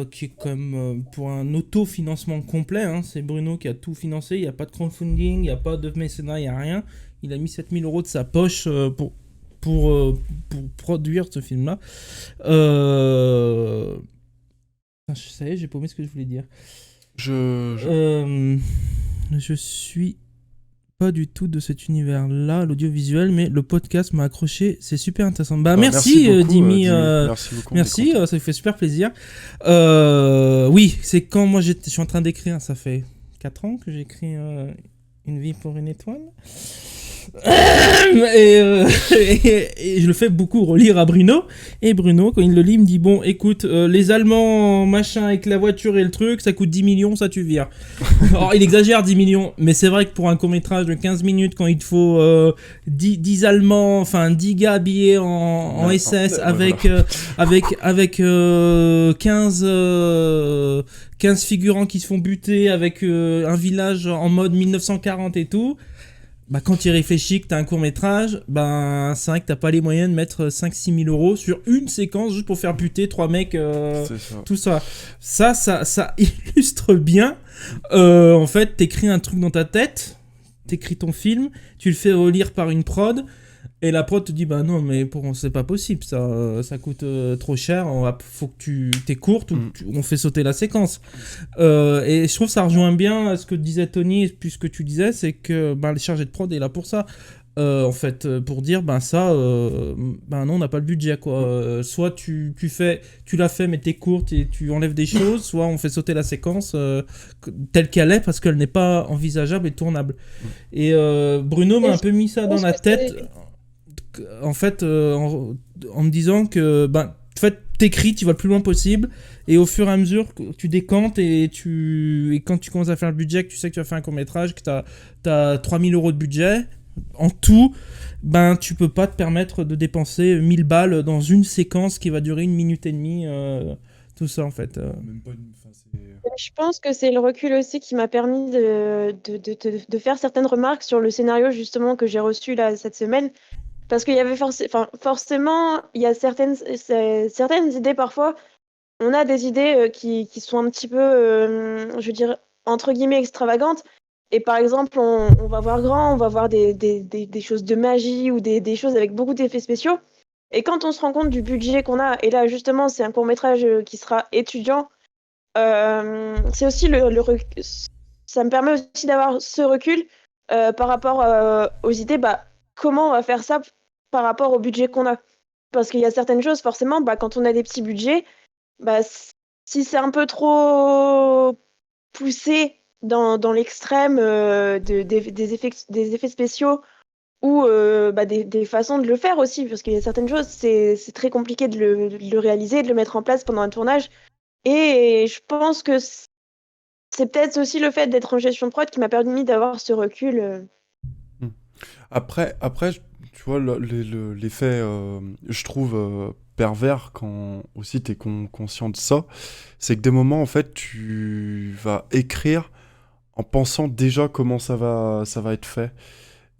Qui est comme pour un autofinancement complet, hein. C'est Bruno qui a tout financé, il n'y a pas de crowdfunding, il n'y a pas de mécénat, il n'y a rien. Il a mis 7 000 euros de sa poche pour, euh, pour produire ce film-là. Ça y est, j'ai paumé ce que je voulais dire. Je... Euh, je suis pas du tout de cet univers-là, l'audiovisuel, mais le podcast m'a accroché, c'est super intéressant. Bah, Ah, merci, beaucoup, Dimi. Merci beaucoup. on est Merci, content. ça fait super plaisir. Oui, c'est quand moi je suis en train d'écrire, ça fait 4 ans que j'écris Une vie pour une étoile. Et je le fais beaucoup relire à Bruno. Et Bruno, quand il le lit, il me dit bon, écoute, les Allemands, machin, avec la voiture et le truc, ça coûte 10 millions, ça tu vires. Alors, il exagère 10 millions, mais c'est vrai que pour un court-métrage de 15 minutes, quand il te faut 10 Allemands, enfin 10 gars habillés en Ouais, SS ouais, avec, voilà. avec 15 figurants qui se font buter, avec un village en mode 1940 et tout. Bah, quand tu y réfléchis que t'as un court métrage, bah, c'est vrai que t'as pas les moyens de mettre 5-6 000 euros sur une séquence juste pour faire buter 3 mecs, C'est ça. tout ça. Ça illustre bien. En fait, t'écris un truc dans ta tête, t'écris ton film, tu le fais relire par une prod, et la prod te dit bah non, mais c'est pas possible, ça coûte trop cher, faut que t'es courte ou on fait sauter la séquence. Et je trouve que ça rejoint bien ce que disait Tony, puis ce que tu disais, c'est que le chargé de prod est là pour ça. En fait, pour dire, non, on n'a pas le budget, quoi. Soit tu l'as fait, mais t'es courte et tu enlèves des choses, soit on fait sauter la séquence telle qu'elle est parce qu'elle n'est pas envisageable et tournable. Et Bruno m'a un peu mis ça dans la tête, en fait, en me disant que, en fait, t'écris, tu vas le plus loin possible, et au fur et à mesure, tu décantes, et quand tu commences à faire le budget, que tu sais que tu vas faire un court-métrage, que t'as 3 000 euros de budget, en tout, tu peux pas te permettre de dépenser 1000 balles dans une séquence qui va durer 1 minute et demie, tout ça, en fait. Même pas une... enfin, Je pense que c'est le recul aussi qui m'a permis de faire certaines remarques sur le scénario justement que j'ai reçu là cette semaine. Parce qu'il y avait forcément, il y a certaines idées parfois. On a des idées qui sont un petit peu, je veux dire, entre guillemets, extravagantes. Et par exemple, on va voir grand, on va voir des choses de magie ou des choses avec beaucoup d'effets spéciaux. Et quand on se rend compte du budget qu'on a, et là justement, c'est un court-métrage qui sera étudiant, c'est aussi ça me permet aussi d'avoir ce recul par rapport aux idées, comment on va faire ça par rapport au budget qu'on a. Parce qu'il y a certaines choses, forcément, quand on a des petits budgets, si c'est un peu trop poussé, dans l'extrême des effets spéciaux ou des façons de le faire aussi, parce qu'il y a certaines choses, c'est très compliqué de le réaliser, de le mettre en place pendant un tournage. Et je pense que c'est peut-être aussi le fait d'être en gestion de prod qui m'a permis d'avoir ce recul. Hmm. Après, tu vois, l'effet, je trouve, pervers quand aussi tu es conscient de ça, c'est que des moments, en fait, tu vas écrire en pensant déjà comment ça va être fait.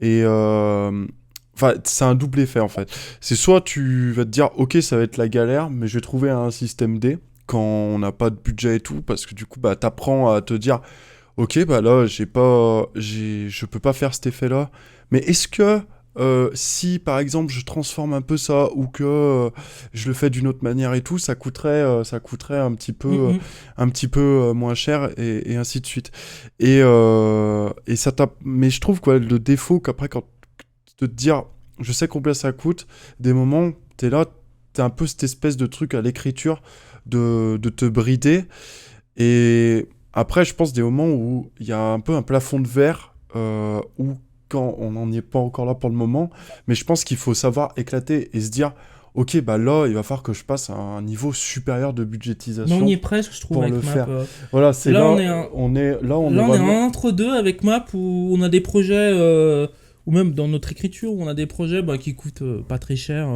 Et enfin, c'est un double effet en fait. C'est soit tu vas te dire, ok, ça va être la galère, mais je vais trouver un système D quand on n'a pas de budget et tout, parce que du coup, bah, t'apprends à te dire, ok, bah là, je peux pas faire cet effet-là. Mais est-ce que si par exemple je transforme un peu ça ou que je le fais d'une autre manière et tout, ça coûterait un petit peu moins cher et ainsi de suite. Et ça tape. Mais je trouve quoi, le défaut qu'après quand de te dire, je sais combien ça coûte, des moments t'es là, t'as un peu cette espèce de truc à l'écriture de te brider. Et après, je pense des moments où il y a un peu un plafond de verre, où quand on n'en est pas encore là pour le moment, mais je pense qu'il faut savoir éclater et se dire, ok, bah là, il va falloir que je passe à un niveau supérieur de Mais budgétisation on y est presque, je trouve, pour avec le Map. faire. Voilà, c'est Là, là, on est un- on est Là, on est vraiment... en entre-deux avec Map où on a des projets, ou même dans notre écriture, où on a des projets qui coûtent pas très cher,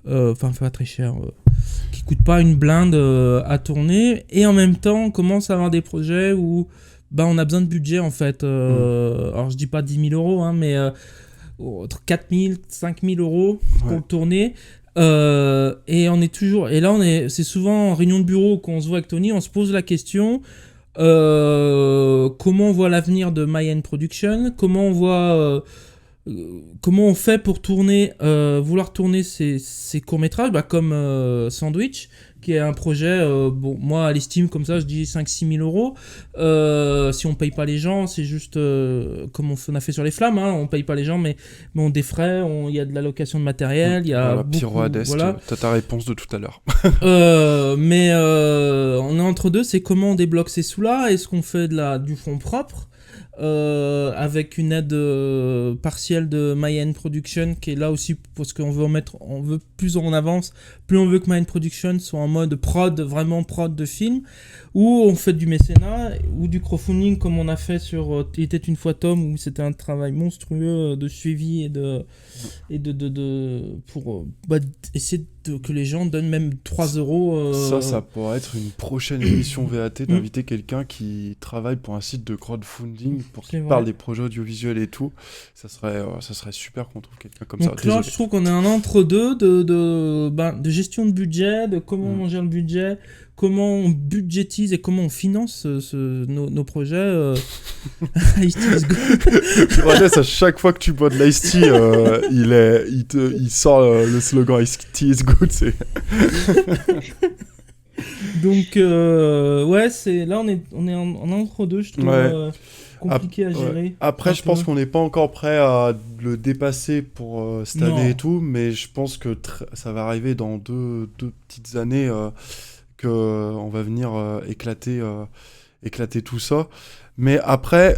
enfin pas très cher, qui coûtent pas une blinde à tourner, et en même temps, on commence à avoir des projets où on a besoin de budget en fait. Alors je dis pas 10 000 euros, hein, mais entre 4 000, 5 000 euros pour Ouais. le tourner. Et on est toujours. Et là, c'est souvent en réunion de bureau qu'on se voit avec Tony, on se pose la question. Comment on voit l'avenir de My End Production, comment on fait pour vouloir tourner ces courts-métrages, comme Sandwich, qui est un projet, moi à l'estime comme ça, je dis 5-6 000 euros. Si on paye pas les gens, c'est juste comme on a fait sur Les Flammes, hein, on paye pas les gens, mais on défraie, il y a de la location de matériel, il y a Voilà, beaucoup... Pyro Hadès, Voilà. t'as ta réponse de tout à l'heure. Mais on est entre deux, c'est comment on débloque ces sous-là. Est-ce qu'on fait du fonds propre avec une aide partielle de My End Production qui est là aussi parce qu'on veut plus on avance, plus on veut que My End Production soit en mode prod, vraiment prod de film, ou on fait du mécénat ou du crowdfunding comme on a fait sur Il était une fois Tom, où c'était un travail monstrueux de suivi pour essayer que les gens donnent même 3 euros. Ça pourrait être une prochaine émission VAT, d'inviter quelqu'un qui travaille pour un site de crowdfunding pour qu'il parle des projets audiovisuels et tout. Ça serait super qu'on trouve quelqu'un comme ça. Donc là, je trouve qu'on est un entre-deux de gestion de budget, de comment on gère le budget, comment on budgétise et comment on finance nos projets. Ice Tea is good. Vanessa, à chaque fois que tu bois de l'ice tea, il sort le slogan Ice Tea is good. Donc ouais, là on est en entre-deux, je trouve. Compliqué à gérer. Ouais. Après, je pense qu'on n'est pas encore prêt à le dépasser pour cette année et tout, mais je pense que ça va arriver dans deux petites années qu'on va venir éclater tout ça. Mais après,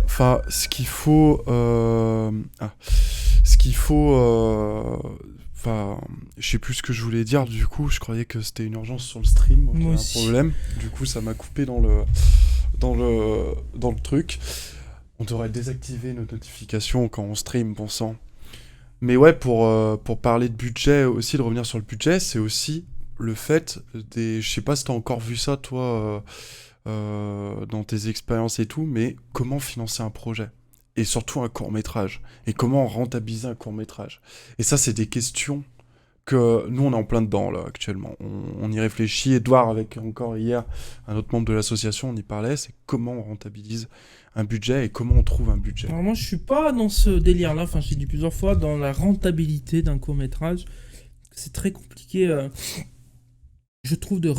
ce qu'il faut, je sais plus ce que je voulais dire. Du coup, je croyais que c'était une urgence sur le stream. Moi un aussi. problème. Du coup, ça m'a coupé dans le truc. On devrait désactiver nos notifications quand on stream, bon sang. Mais ouais, pour parler de budget aussi, de revenir sur le budget, c'est aussi le fait je sais pas si t'as encore vu ça, toi, dans tes expériences et tout, mais comment financer un projet ? Et surtout un court-métrage. Et comment rentabiliser un court-métrage ? Et ça, c'est des questions que nous, on est en plein dedans, là, actuellement. On y réfléchit. Edouard, avec encore hier un autre membre de l'association, on y parlait. C'est comment on rentabilise un budget et comment on trouve un budget. Alors moi, je suis pas dans ce délire-là. Enfin, j'ai dit plusieurs fois, dans la rentabilité d'un court-métrage. C'est très compliqué, je trouve, de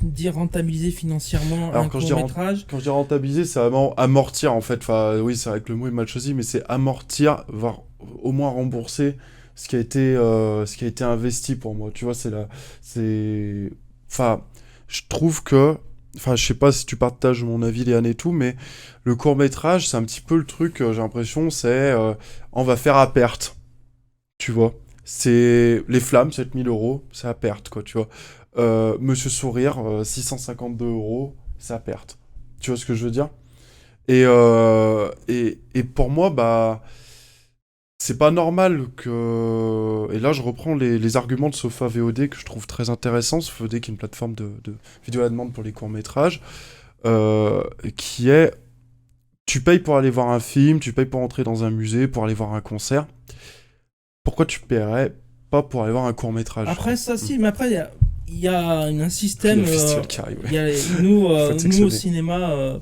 dire rentabiliser financièrement un court-métrage. Quand je dis rentabiliser, c'est vraiment amortir, en fait. Enfin, oui, c'est vrai que le mot est mal choisi, mais c'est amortir, voire au moins rembourser ce qui a été investi pour moi. Tu vois, je trouve que enfin, je sais pas si tu partages mon avis, Léane et tout, mais le court-métrage, c'est un petit peu le truc, j'ai l'impression, c'est on va faire à perte, tu vois. C'est les flammes, 7 000 euros, c'est à perte, quoi, tu vois. Monsieur Sourire, 652 euros, c'est à perte. Tu vois ce que je veux dire? Et pour moi, bah, c'est pas normal que. Et là, je reprends les arguments de Sofa VOD que je trouve très intéressants. Sofa VOD qui est une plateforme de vidéo à la demande pour les courts-métrages, qui est. Tu payes pour aller voir un film, tu payes pour entrer dans un musée, pour aller voir un concert. Pourquoi tu paierais pas pour aller voir un court-métrage? Après, ça, si, mais après, il y a un Il y système. a le festival qui arrive, il y ouais. a- nous, Faut nous, être au sectionné. cinéma,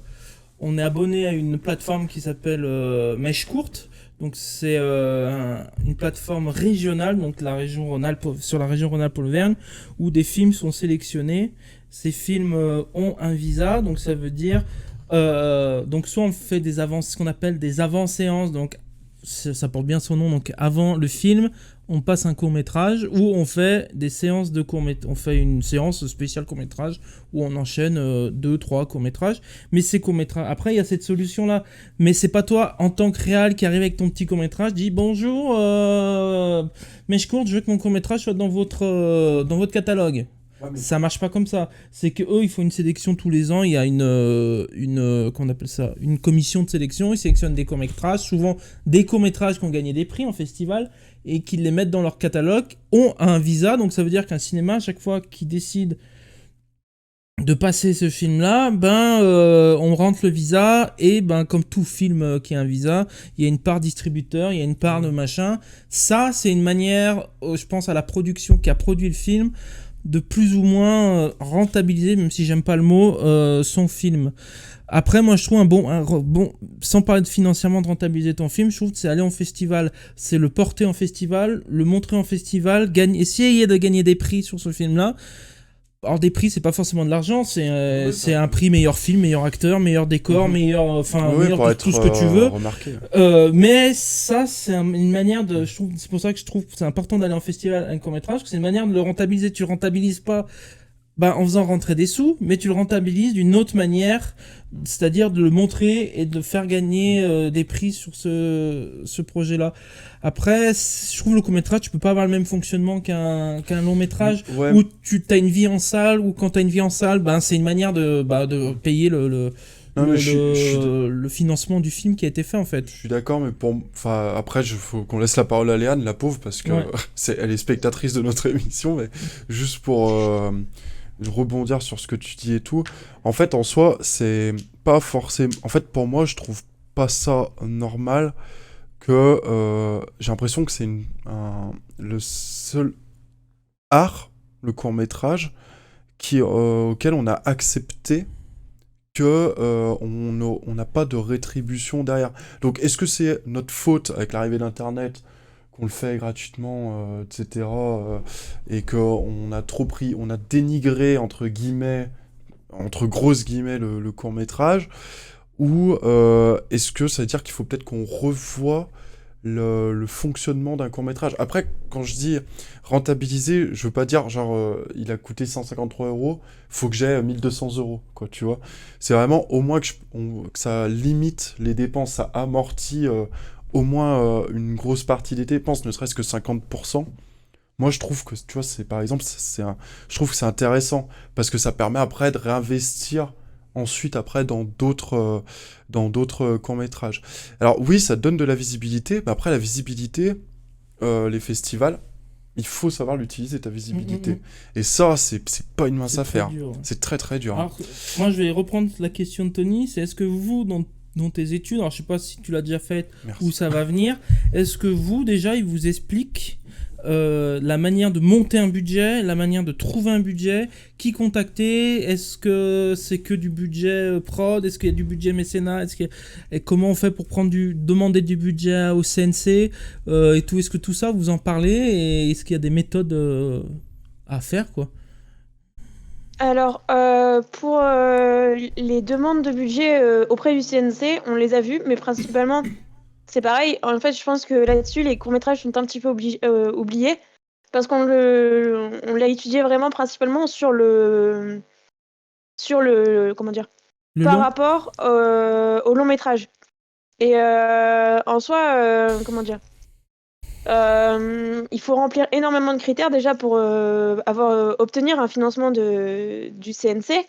on est abonné à une plateforme qui s'appelle Mèche Courte. Donc, c'est une plateforme régionale, donc sur la région Rhône-Alpes-Auvergne, où des films sont sélectionnés. Ces films ont un visa, donc ça veut dire. Donc, soit on fait ce qu'on appelle des avant-séances, donc ça porte bien son nom, donc avant le film, on passe un court-métrage, ou on fait des séances de court-métrage. On fait une séance spéciale court-métrage où on enchaîne 2, 3 courts-métrages. Mais ces courts-métrages, après, il y a cette solution-là. Mais c'est pas toi, en tant que réal, qui arrive avec ton petit court-métrage, dis bonjour, Mèche Courte, je veux que mon court-métrage soit dans votre catalogue. Ouais, mais Ça marche pas comme ça. C'est que eux, ils font une sélection tous les ans. Il y a comment on appelle ça, une commission de sélection. Ils sélectionnent des courts-métrages, souvent des courts-métrages qui ont gagné des prix en festival et qu'ils les mettent dans leur catalogue, ont un visa. Donc ça veut dire qu'un cinéma, à chaque fois qu'il décide de passer ce film-là, on rentre le visa et comme tout film qui a un visa, il y a une part distributeur, il y a une part de machin. Ça, c'est une manière, je pense à la production qui a produit le film, de plus ou moins rentabiliser, même si j'aime pas le mot, son film. Après, moi, je trouve bon, sans parler de financièrement de rentabiliser ton film, je trouve que c'est aller en festival, c'est le porter en festival, le montrer en festival, essayer de gagner des prix sur ce film-là. Alors des prix, c'est pas forcément de l'argent, c'est un prix meilleur film, meilleur acteur, meilleur décor, meilleur pour tout ce que tu veux. remarqué. Mais ça, c'est une manière de. C'est pour ça que je trouve que c'est important d'aller en festival avec un court-métrage, que c'est une manière de le rentabiliser. Tu le rentabilises pas en faisant rentrer des sous, mais tu le rentabilises d'une autre manière, c'est-à-dire de le montrer et de faire gagner des prix sur ce projet-là. Après, je trouve le court-métrage, tu peux pas avoir le même fonctionnement qu'un long-métrage, Ouais. où tu as une vie en salle, ou quand tu as une vie en salle, c'est une manière de payer Non, mais je suis le financement du film qui a été fait en fait. Je suis d'accord, mais enfin, après, faut qu'on laisse la parole à Léane, la pauvre, parce que Ouais. elle est spectatrice de notre émission, mais juste pour rebondir sur ce que tu dis et tout. En fait, en soi, c'est pas forcément. En fait, pour moi, je trouve pas ça normal que j'ai l'impression que c'est le seul art, le court-métrage, auquel on a accepté que on n'a pas de rétribution derrière. Donc, est-ce que c'est notre faute avec l'arrivée d'Internet qu'on le fait gratuitement, etc., et qu'on a trop pris, on a dénigré, entre guillemets, entre grosses guillemets, le court-métrage, ou est-ce que ça veut dire qu'il faut peut-être qu'on revoie le fonctionnement d'un court-métrage? Après, quand je dis rentabiliser, je veux pas dire genre il a coûté 153 euros, faut que j'ai 1200 euros, quoi, tu vois. C'est vraiment au moins que ça limite les dépenses, ça amortit au moins une grosse partie des dépenses, ne serait-ce que 50%. Moi, je trouve que, tu vois, par exemple, je trouve que c'est intéressant parce que ça permet après de réinvestir ensuite après dans d'autres courts-métrages. Alors oui, ça donne de la visibilité, mais après la visibilité, les festivals, il faut savoir l'utiliser, ta visibilité. Et ça, c'est pas une mince C'est très affaire. dur. C'est très très dur. Alors, moi, je vais reprendre la question de Tony. C'est est-ce que vous, dans tes études, alors je sais pas si tu l'as déjà fait Merci. ou ça va venir, est-ce que vous, déjà, ils vous expliquent la manière de monter un budget, la manière de trouver un budget, qui contacter, est-ce que c'est que du budget prod, est-ce qu'il y a du budget mécénat, et comment on fait pour demander du budget au CNC et tout, est-ce que tout ça vous en parlez et est-ce qu'il y a des méthodes à faire quoi? Alors, pour les demandes de budget auprès du CNC, on les a vues, mais principalement, c'est pareil. En fait, je pense que là-dessus, les courts-métrages sont un petit peu oubliés, parce qu'on l'a étudié vraiment principalement sur sur comment dire, Le par long. rapport au long métrage. Et en soi, comment dire, il faut remplir énormément de critères déjà pour obtenir un financement du CNC.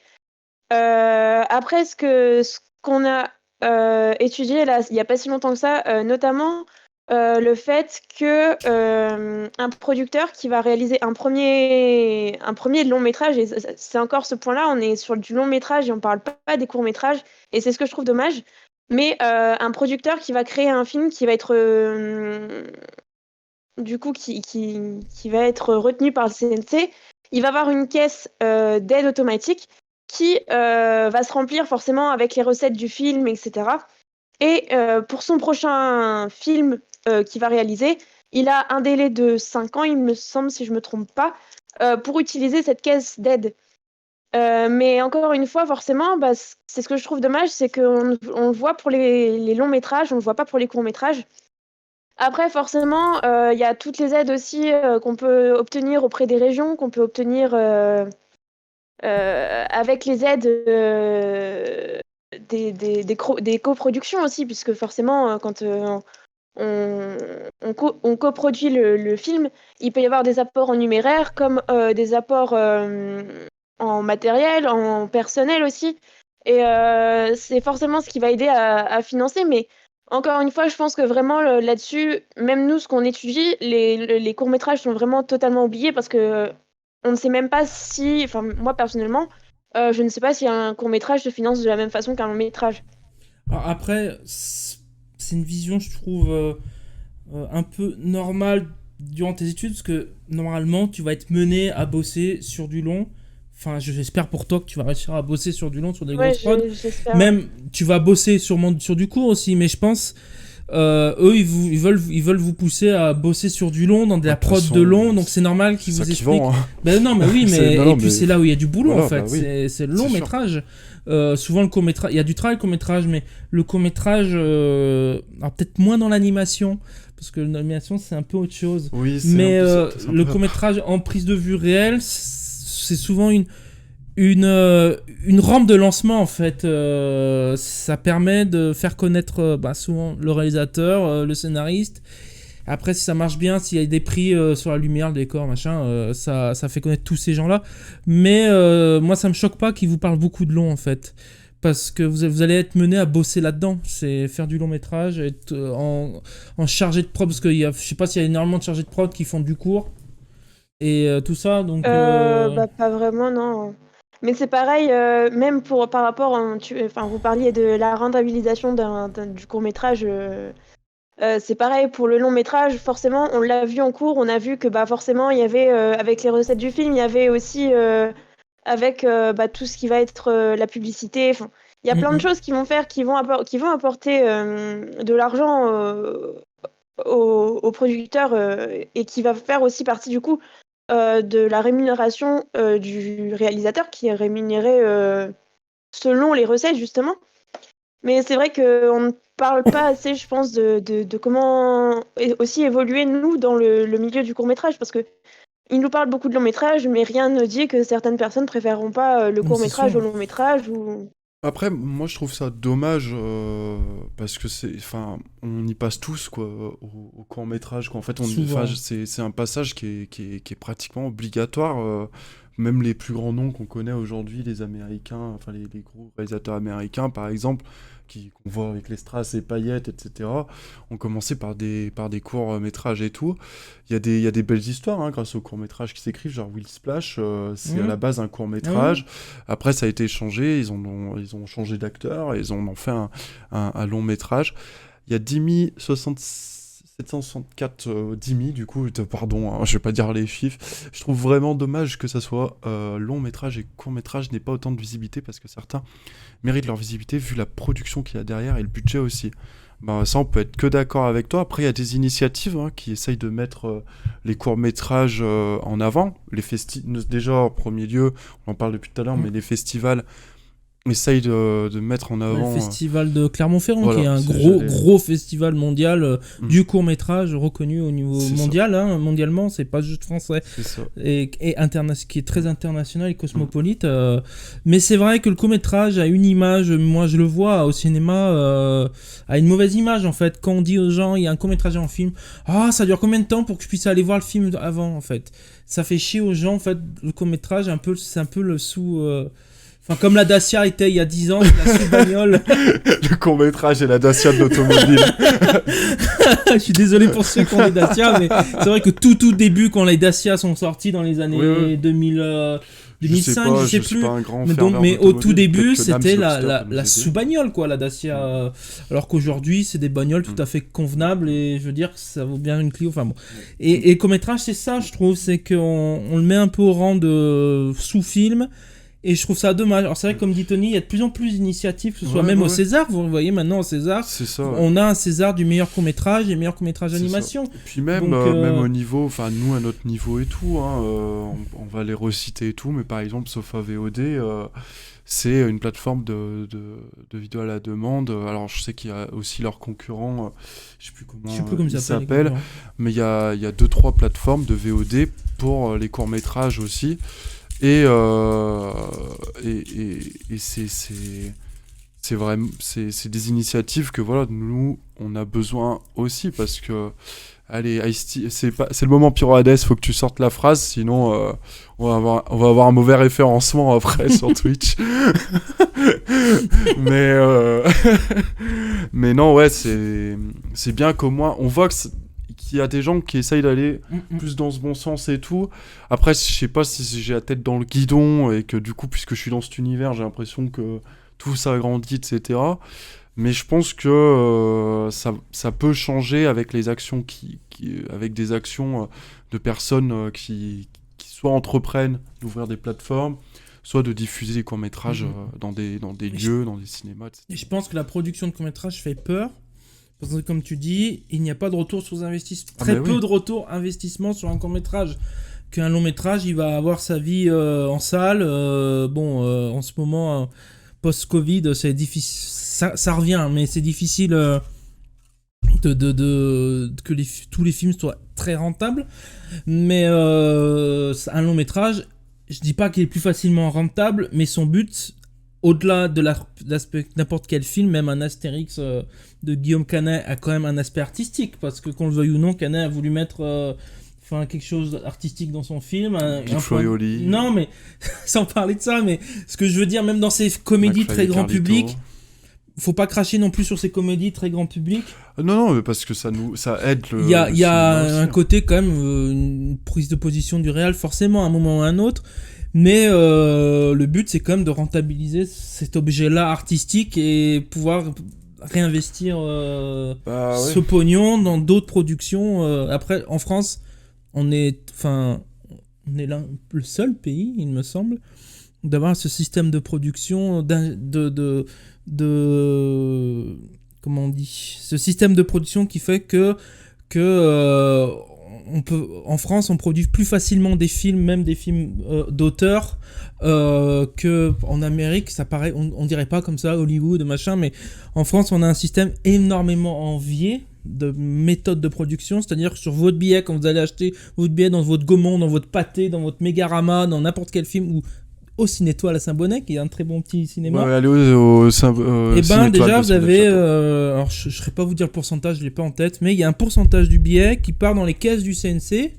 Après, ce qu'on a étudié là, il n'y a pas si longtemps que ça, notamment le fait que un producteur qui va réaliser un premier long métrage, et c'est encore ce point-là, on est sur du long métrage et on parle pas des courts métrages, et c'est ce que je trouve dommage. Mais un producteur qui va créer un film qui va être du coup qui va être retenu par le CNC, il va avoir une caisse d'aide automatique qui va se remplir forcément avec les recettes du film, etc. Et pour son prochain film qu'il va réaliser, il a un délai de 5 ans, il me semble, si je ne me trompe pas, pour utiliser cette caisse d'aide. Mais encore une fois, forcément, c'est ce que je trouve dommage, c'est qu'on le voit pour les longs métrages, on ne le voit pas pour les courts métrages. Après, forcément, il y a toutes les aides aussi qu'on peut obtenir auprès des régions, qu'on peut obtenir avec les aides des coproductions aussi, puisque forcément, quand on coproduit le film, il peut y avoir des apports en numéraire, comme des apports en matériel, en personnel aussi. Et c'est forcément ce qui va aider à financer. Mais encore une fois, je pense que vraiment là-dessus, même nous, ce qu'on étudie, les courts-métrages sont vraiment totalement oubliés parce que on ne sait même pas si, enfin moi personnellement, je ne sais pas si un court-métrage se finance de la même façon qu'un long-métrage. Alors après, c'est une vision, je trouve, un peu normale durant tes études, parce que normalement, tu vas être mené à bosser sur du long. Enfin, j'espère pour toi que tu vas réussir à bosser sur du long, sur des Ouais, grosses prods. j'espère. Même, tu vas bosser sûrement sur du court aussi, mais je pense, eux, ils veulent vous pousser à bosser sur du long, dans de la De toute prod façon, de long, donc c'est normal qu'ils c'est vous ça qui expliquent. vend, hein. Ben non, mais oui, mais Non, non, et puis mais- c'est là où il y a du boulot Voilà, en fait. bah oui. C'est le C'est long sûr. métrage. Souvent le court métrage, il y a du travail court métrage, mais le court métrage, alors peut-être moins dans l'animation, parce que l'animation c'est un peu autre chose. Oui, Mais c'est un le peu- court métrage en prise de vue réelle, c'est souvent une rampe de lancement en fait. Ça permet de faire connaître souvent le réalisateur, le scénariste. Après, si ça marche bien, s'il y a des prix sur la lumière, le décor, machin, ça fait connaître tous ces gens-là. Mais moi, ça me choque pas qu'ils vous parlent beaucoup de long en fait. Parce que vous allez être mené à bosser là-dedans. C'est faire du long métrage, être en chargé de prod. Parce que je sais pas s'il y a énormément de chargés de prod qui font du court. Et tout ça, donc... Pas vraiment, non. Mais c'est pareil, même par rapport, vous parliez de la rentabilisation du court-métrage. C'est pareil pour le long-métrage, forcément, on l'a vu en cours, on a vu que forcément, il y avait, avec les recettes du film, il y avait aussi avec tout ce qui va être la publicité. Enfin, il y a plein de choses qui vont faire, qui vont apporter de l'argent aux producteurs et qui va faire aussi partie du coup de la rémunération du réalisateur qui est rémunéré selon les recettes justement. Mais c'est vrai qu'on ne parle pas assez, je pense, de comment aussi évoluer nous dans le milieu du court-métrage parce que il nous parle beaucoup de long-métrage, mais rien ne dit que certaines personnes préféreront pas le Non, court-métrage c'est au sûr. long-métrage ou... Après, moi je trouve ça dommage parce que on y passe tous quoi au court métrage quoi. En fait, Souvent. c'est un passage qui est pratiquement obligatoire. Même les plus grands noms qu'on connaît aujourd'hui, les Américains, enfin les gros réalisateurs américains par exemple, qu'on voit avec les strass et paillettes, etc. ont commencé par des courts métrages et tout. Il y a des belles histoires hein, grâce aux courts métrages qui s'écrivent, genre Will Splash, c'est à la base un court métrage. Après, ça a été changé, ils ont changé d'acteur, et ils en ont fait un long métrage. Il y a 764 10 000, du coup, pardon, hein, je vais pas dire les chiffres. Je trouve vraiment dommage que ça soit long métrage et court métrage n'aient pas autant de visibilité parce que certains méritent leur visibilité vu la production qu'il y a derrière et le budget aussi. Ça, on peut être que d'accord avec toi. Après, il y a des initiatives hein, qui essayent de mettre les courts-métrages en avant. Déjà, en premier lieu, on en parle depuis tout à l'heure, mais les festivals essaye de mettre en avant. Le festival de Clermont-Ferrand, voilà, qui est un c'est- gros, j'allais- gros festival mondial Mm. du court-métrage reconnu au niveau C'est ça. mondial. Mondialement, c'est pas juste français. C'est ça. Et qui est très international et cosmopolite. Mais c'est vrai que le court-métrage a une image, moi je le vois au cinéma, a une mauvaise image en fait. Quand on dit aux gens, il y a un court-métrage en film, ah, ça dure combien de temps pour que je puisse aller voir le film avant en fait. Ça fait chier aux gens en fait, le court-métrage, c'est un peu le sous... Enfin, comme la Dacia était il y a 10 ans, la sous-bagnole. Le court-métrage et la Dacia de l'automobile. Je suis désolé pour ceux qui ont des Dacia, mais c'est vrai que tout début, quand les Dacia sont sortis dans les années Oui, oui. 2000, 2005, je sais suis plus. pas un grand Mais, ferveur mais au d'automobile, tout début, peut-être que Nams c'était Lobster la peut nous aider. sous-bagnole, quoi, la Dacia. Alors qu'aujourd'hui, c'est des bagnoles tout à fait convenables et je veux dire que ça vaut bien une Clio. Enfin bon. Et court-métrage, c'est ça, je trouve, c'est qu'on le met un peu au rang de sous-film. Et je trouve ça dommage. Alors c'est vrai, comme dit Tony, il y a de plus en plus d'initiatives, que ce soit Ouais, même ouais, au ouais. César. Vous voyez maintenant au César, C'est ça. Ouais. on a un César du meilleur court-métrage et meilleur court-métrage C'est animation. Puis même, Donc, même au niveau, enfin nous à notre niveau et tout, hein, on va les reciter et tout, mais par exemple Sofa VOD, c'est une plateforme de vidéos à la demande. Alors je sais qu'il y a aussi leurs concurrents, je sais plus comment, Je sais plus comment ils ça s'appellent, mais il y a 2-3 plateformes de VOD pour les courts-métrages aussi. Et c'est vraiment c'est des initiatives que voilà nous on a besoin aussi parce que allez Ice-T, c'est le moment Pyro Hades, faut que tu sortes la phrase sinon on va avoir un mauvais référencement après sur Twitch. mais mais non ouais c'est bien qu'au moins on voit qu'il y a des gens qui essayent d'aller plus dans ce bon sens et tout. Après, je sais pas si j'ai la tête dans le guidon et que du coup, puisque je suis dans cet univers, j'ai l'impression que tout s'agrandit, etc. Mais je pense que ça peut changer avec les actions avec des actions de personnes qui soit entreprennent d'ouvrir des plateformes, soit de diffuser des courts-métrages dans des lieux, dans des cinémas, etc. Et je pense que la production de court-métrage fait peur. Parce que comme tu dis, il n'y a pas de retour sur investissement. Très bah peu oui. de retour investissement sur un court-métrage. Qu'un long-métrage, il va avoir sa vie en salle. En ce moment, post-Covid, c'est difficile. Ça revient, mais c'est difficile que tous les films soient très rentables. Mais un long-métrage, je dis pas qu'il est plus facilement rentable, mais son but, au-delà de l'aspect n'importe quel film, même un Astérix de Guillaume Canet a quand même un aspect artistique, parce que qu'on le veuille ou non, Canet a voulu mettre quelque chose d'artistique dans son film. Pete Forioli. Non, mais sans parler de ça, mais ce que je veux dire, même dans ces comédies McFly très et grand Carlito. public, faut pas cracher non plus sur ces comédies très grand public. Non, mais parce que ça aide le. Il y a le cinéma un aussi. côté quand même, une prise de position du réel, forcément, à un moment ou à un autre. Mais le but, c'est quand même de rentabiliser cet objet-là artistique et pouvoir réinvestir ce pognon dans d'autres productions. Après, en France, on est là le seul pays, il me semble, d'avoir ce système de production, comment on dit, ce système de production qui fait que en France, on produit plus facilement des films, même des films d'auteur, qu'en Amérique. Ça paraît, on dirait pas comme ça, Hollywood, machin, mais en France, on a un système énormément envié de méthode de production, c'est-à-dire que sur votre billet, quand vous allez acheter votre billet dans votre Gaumont, dans votre Pathé, dans votre Mégarama, dans n'importe quel film, ou au Ciné-Toile à Saint-Bonnet, qui est un très bon petit cinéma. Ouais, allez au Et Ciné-Toile déjà, de vous avez... Saint-Château. alors, je ne saurais pas vous dire le pourcentage, je l'ai pas en tête, mais il y a un pourcentage du billet qui part dans les caisses du CNC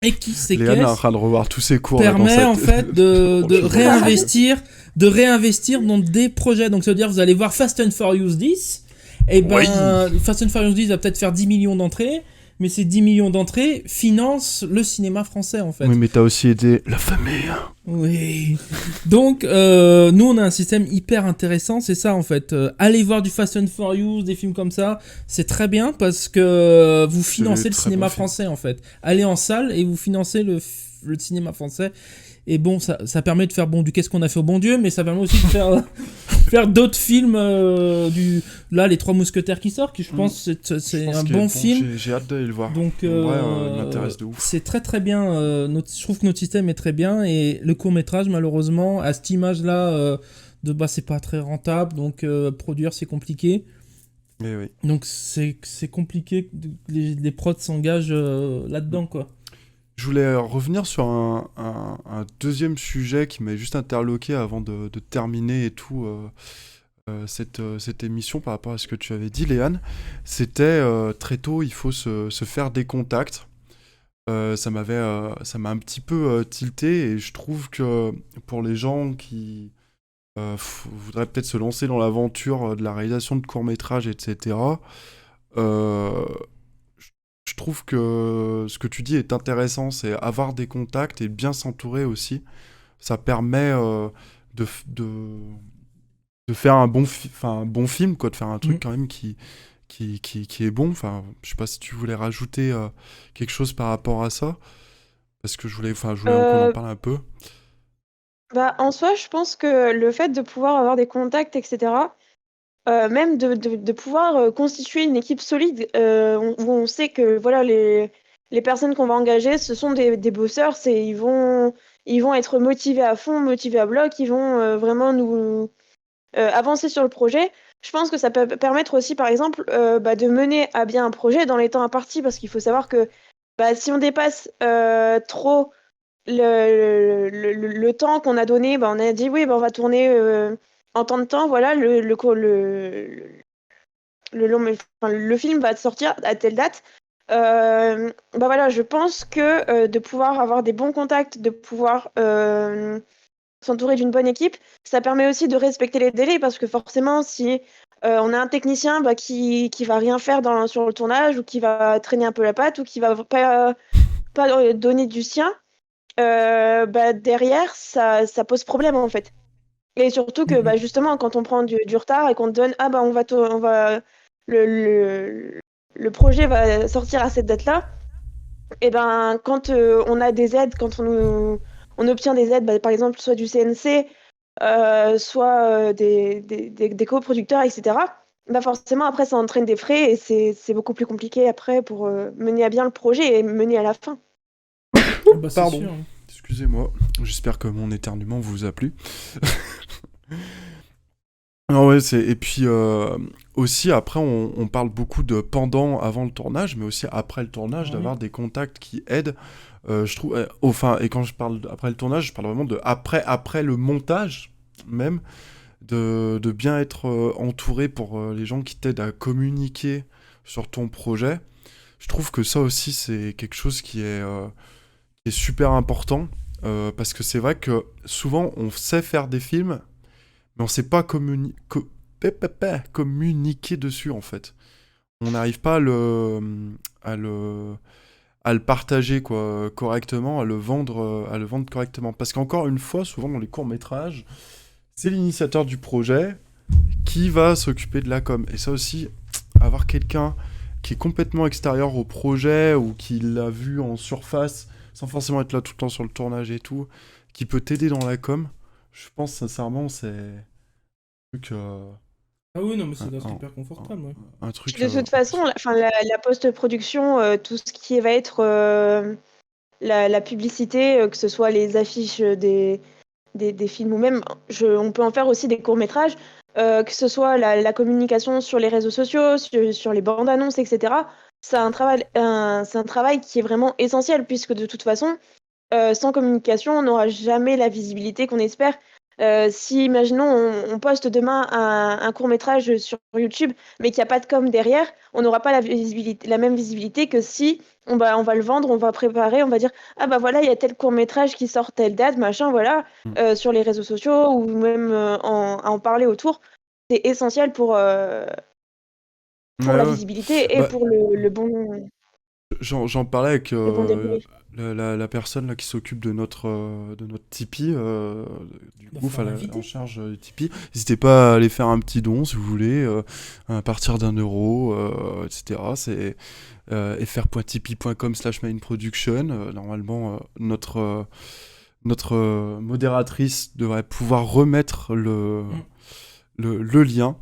et qui, ces Léane est en caisses, train de revoir tous ses cours. là, dans permet sa en tête. fait de réinvestir dans des projets. Donc, ça veut dire, vous allez voir Fast and Furious 10, et Fast and Furious 10 va peut-être faire 10 millions d'entrées, mais ces 10 millions d'entrées financent le cinéma français, en fait. Oui, mais t'as aussi aidé la famille. Oui. Donc, nous, on a un système hyper intéressant, c'est ça, en fait. Allez voir du Fast and Furious, des films comme ça, c'est très bien parce que vous financez le très cinéma bons films. français, en fait. Allez en salle et vous financez le cinéma français. Et bon, ça permet de faire du Qu'est-ce qu'on a fait au bon Dieu, mais ça permet aussi de faire, faire d'autres films. Là, Les Trois Mousquetaires qui sortent, qui je pense c'est un bon film. J'ai hâte d'aller le voir. Donc, il m'intéresse de ouf. c'est très très bien. Je trouve que notre système est très bien. Et le court-métrage, malheureusement, à cette image-là, c'est pas très rentable. Donc, produire, c'est compliqué. Eh oui. Donc, c'est compliqué que les prods s'engagent là-dedans, quoi. Je voulais revenir sur un deuxième sujet qui m'a juste interloqué avant de terminer et tout cette émission par rapport à ce que tu avais dit, Léane. C'était très tôt, il faut se faire des contacts. Ça m'a un petit peu tilté et je trouve que pour les gens qui voudraient peut-être se lancer dans l'aventure de la réalisation de courts-métrages, etc., je trouve que ce que tu dis est intéressant, c'est avoir des contacts et bien s'entourer aussi. Ça permet de faire un bon film, quoi, de faire un truc quand même qui est bon. Enfin, je sais pas si tu voulais rajouter quelque chose par rapport à ça, parce que je voulais qu'on en parle un peu. En soi, je pense que le fait de pouvoir avoir des contacts, etc., même de pouvoir constituer une équipe solide où on sait que voilà, les personnes qu'on va engager, ce sont des bosseurs, ils vont être motivés à fond, motivés à bloc, ils vont vraiment nous avancer sur le projet. Je pense que ça peut permettre aussi, par exemple, de mener à bien un projet dans les temps impartis, parce qu'il faut savoir que si on dépasse trop le temps qu'on a donné, on a dit oui, on va tourner en temps de temps, voilà, le film va sortir à telle date. Voilà, je pense que de pouvoir avoir des bons contacts, de pouvoir s'entourer d'une bonne équipe, ça permet aussi de respecter les délais, parce que forcément, si on a un technicien qui va rien faire sur le tournage, ou qui va traîner un peu la patte, ou qui va pas donner du sien, derrière, ça pose problème en fait. Et surtout que justement, quand on prend du retard et qu'on te donne, le projet va sortir à cette date-là, et quand on a des aides, quand on obtient des aides, par exemple, soit du CNC, soit des coproducteurs, etc., forcément, après, ça entraîne des frais et c'est beaucoup plus compliqué après pour mener à bien le projet et mener à la fin. Pardon. Sûr, hein. Excusez-moi, j'espère que mon éternuement vous a plu. Non, ouais, et puis aussi après on parle beaucoup de pendant, avant le tournage, mais aussi après le tournage, d'avoir des contacts qui aident. Je trouve, et quand je parle après le tournage, je parle vraiment de après le montage même, de bien être entouré pour les gens qui t'aident à communiquer sur ton projet. Je trouve que ça aussi c'est quelque chose qui est super important, parce que c'est vrai que souvent on sait faire des films, mais on sait pas communiquer dessus en fait. On n'arrive pas à le partager correctement, à le vendre correctement. Parce qu'encore une fois, souvent dans les courts-métrages, c'est l'initiateur du projet qui va s'occuper de la com. Et ça aussi, avoir quelqu'un qui est complètement extérieur au projet ou qui l'a vu en surface sans forcément être là tout le temps sur le tournage et tout, qui peut t'aider dans la com, je pense sincèrement c'est un truc... Ah oui, non, mais c'est hyper confortable. Ouais. Un truc, de toute façon, la post-production, tout ce qui va être la publicité, que ce soit les affiches des films ou même, on peut en faire aussi des courts-métrages, que ce soit la communication sur les réseaux sociaux, sur les bandes annonces, etc. C'est un travail qui est vraiment essentiel, puisque de toute façon, sans communication, on n'aura jamais la visibilité qu'on espère. Si, imaginons, on poste demain un court-métrage sur YouTube, mais qu'il n'y a pas de com derrière, on n'aura pas la même visibilité que si on va le vendre, on va préparer, on va dire « Ah voilà, il y a tel court-métrage qui sort telle date, machin, voilà », sur les réseaux sociaux, ou même à en parler autour. C'est essentiel pour la visibilité et pour le bon... J'en parlais avec bon la personne là, qui s'occupe de notre Tipeee, du coup, en charge du Tipeee. N'hésitez pas à aller faire un petit don si vous voulez, à partir d'€1, etc. C'est fr.tipeee.com/mainproduction. Normalement, notre notre modératrice devrait pouvoir remettre le lien.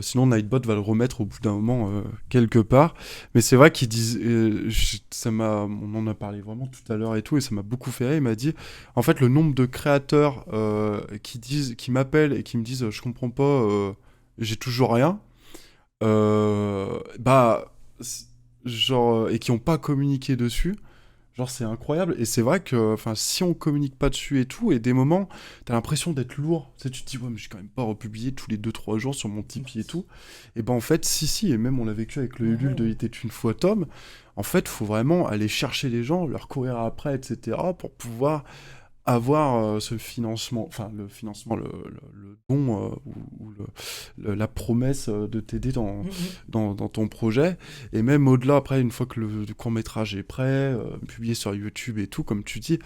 Sinon, Nightbot va le remettre au bout d'un moment quelque part. Mais c'est vrai qu'ils disent, on en a parlé vraiment tout à l'heure et tout, et ça m'a beaucoup fait rire. Il m'a dit, en fait, le nombre de créateurs qui m'appellent et qui me disent, je comprends pas, j'ai toujours rien. Bah, genre, et qui n'ont pas communiqué dessus. Genre, c'est incroyable. Et c'est vrai que, enfin, si on communique pas dessus et tout, et des moments, t'as l'impression d'être lourd. Tu sais, tu te dis, ouais, mais j'ai quand même pas republié tous les 2-3 jours sur mon Tipeee et tout. Et ben, en fait, si, et même on l'a vécu avec le Ulule de Il était une fois Tom. En fait, faut vraiment aller chercher les gens, leur courir après, etc., pour pouvoir avoir ce financement, enfin, le financement, le don, ou la promesse de t'aider dans ton projet. Et même au-delà, après, une fois que le court-métrage est prêt, publié sur YouTube et tout, comme tu dis,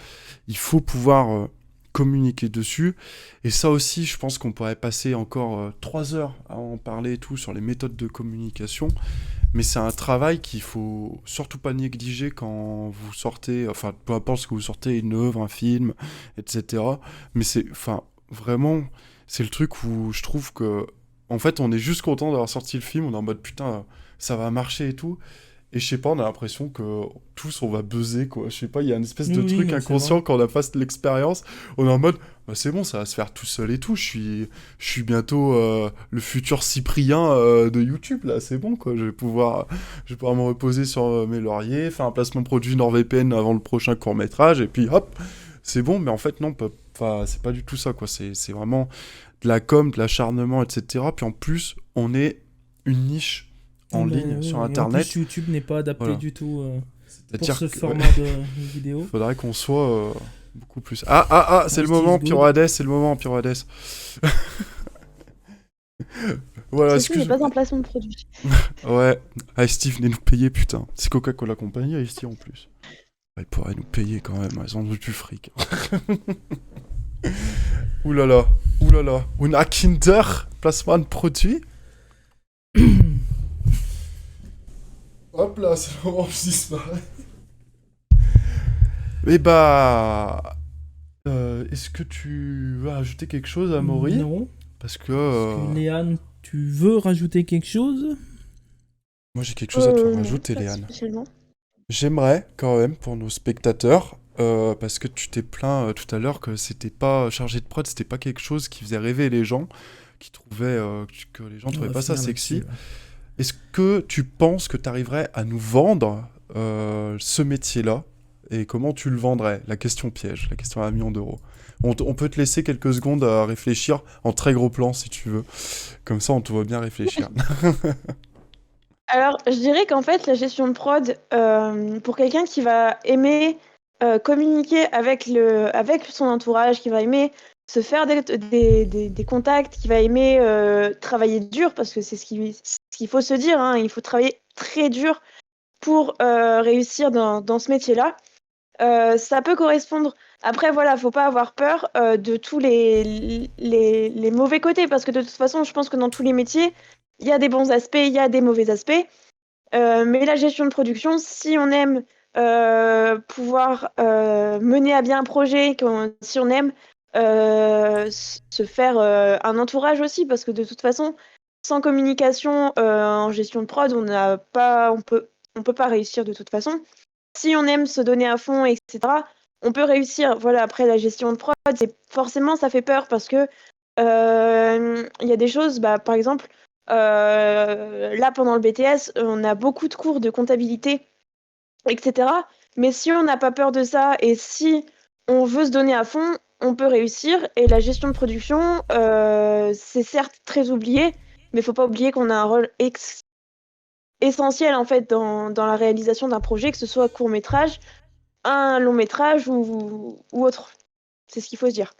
il faut pouvoir communiquer dessus. Et ça aussi, je pense qu'on pourrait passer encore 3 heures à en parler et tout sur les méthodes de communication. Mais c'est un travail qu'il faut surtout pas négliger quand vous sortez, enfin, peu importe ce que vous sortez, une œuvre, un film, etc. Mais c'est, enfin, vraiment, c'est le truc où je trouve que, en fait, on est juste content d'avoir sorti le film, on est en mode putain, ça va marcher et tout. Et je sais pas, on a l'impression que tous on va buzzer, quoi. Je sais pas, il y a une espèce de Oui, truc non, c'est inconscient vrai. quand on a pas l'expérience. On est en mode, bah, c'est bon, ça va se faire tout seul et tout. Je suis bientôt le futur Cyprien de YouTube, là. C'est bon, quoi. Je vais pouvoir me reposer sur mes lauriers, faire un placement produit NordVPN avant le prochain court-métrage, et puis hop, c'est bon. Mais en fait, non, enfin, c'est pas du tout ça, quoi. C'est vraiment de la com, de l'acharnement, etc. Puis en plus, on est une niche en Ben, ligne oui, sur et en Internet. plus, YouTube n'est pas adapté Voilà. du tout pour C'est-à-dire ce que format de vidéo. faudrait qu'on soit beaucoup plus. Ah, c'est le Steve moment, Good. Pyrohades, c'est le moment, Pyrohades. Voilà, Ceci n'est excuse. pas un placement de produit. Ouais. Ah, Steve, venez nous payer, putain. C'est Coca-Cola Company, Ice-T en plus. Ils pourraient nous payer quand même, ils ont du fric. Oulala, oulala. Una Kinder, placement de produit. Hop là, c'est le moment où je disparais. Et bah. Est-ce que tu veux ajouter quelque chose, Amaury? Non. Parce que. Est-ce que Léane, tu veux rajouter quelque chose? Moi j'ai quelque chose à te faire Non, rajouter, pas Léane. spécialement. J'aimerais quand même pour nos spectateurs, parce que tu t'es plaint tout à l'heure que c'était pas chargé de prod, c'était pas quelque chose qui faisait rêver les gens, qui trouvaient que les gens On trouvaient va pas ça finir sexy. là-dessus, là. Est-ce que tu penses que tu arriverais à nous vendre ce métier-là et comment tu le vendrais? La question piège, la question à 1 million d'euros. On peut te laisser quelques secondes à réfléchir en très gros plan si tu veux. Comme ça, on te voit bien réfléchir. Alors, je dirais qu'en fait, la gestion de prod, pour quelqu'un qui va aimer communiquer avec son entourage, qui va aimer se faire des contacts, qui va aimer travailler dur, parce que c'est ce qu'il faut se dire, hein, il faut travailler très dur pour réussir dans ce métier-là. Ça peut correspondre. Après, voilà, faut pas avoir peur de tous les mauvais côtés, parce que de toute façon, je pense que dans tous les métiers, il y a des bons aspects, il y a des mauvais aspects. Mais la gestion de production, si on aime pouvoir mener à bien un projet, si on aime se faire un entourage aussi, parce que de toute façon, sans communication en gestion de prod, on peut pas réussir de toute façon. Si on aime se donner à fond, etc., on peut réussir. Voilà, après la gestion de prod, forcément ça fait peur parce que il y a des choses, bah, par exemple, là pendant le BTS, on a beaucoup de cours de comptabilité, etc. Mais si on n'a pas peur de ça et si on veut se donner à fond, on peut réussir. Et la gestion de production, c'est certes très oublié, mais il faut pas oublier qu'on a un rôle essentiel en fait dans la réalisation d'un projet, que ce soit court métrage, un long métrage ou autre. C'est ce qu'il faut se dire.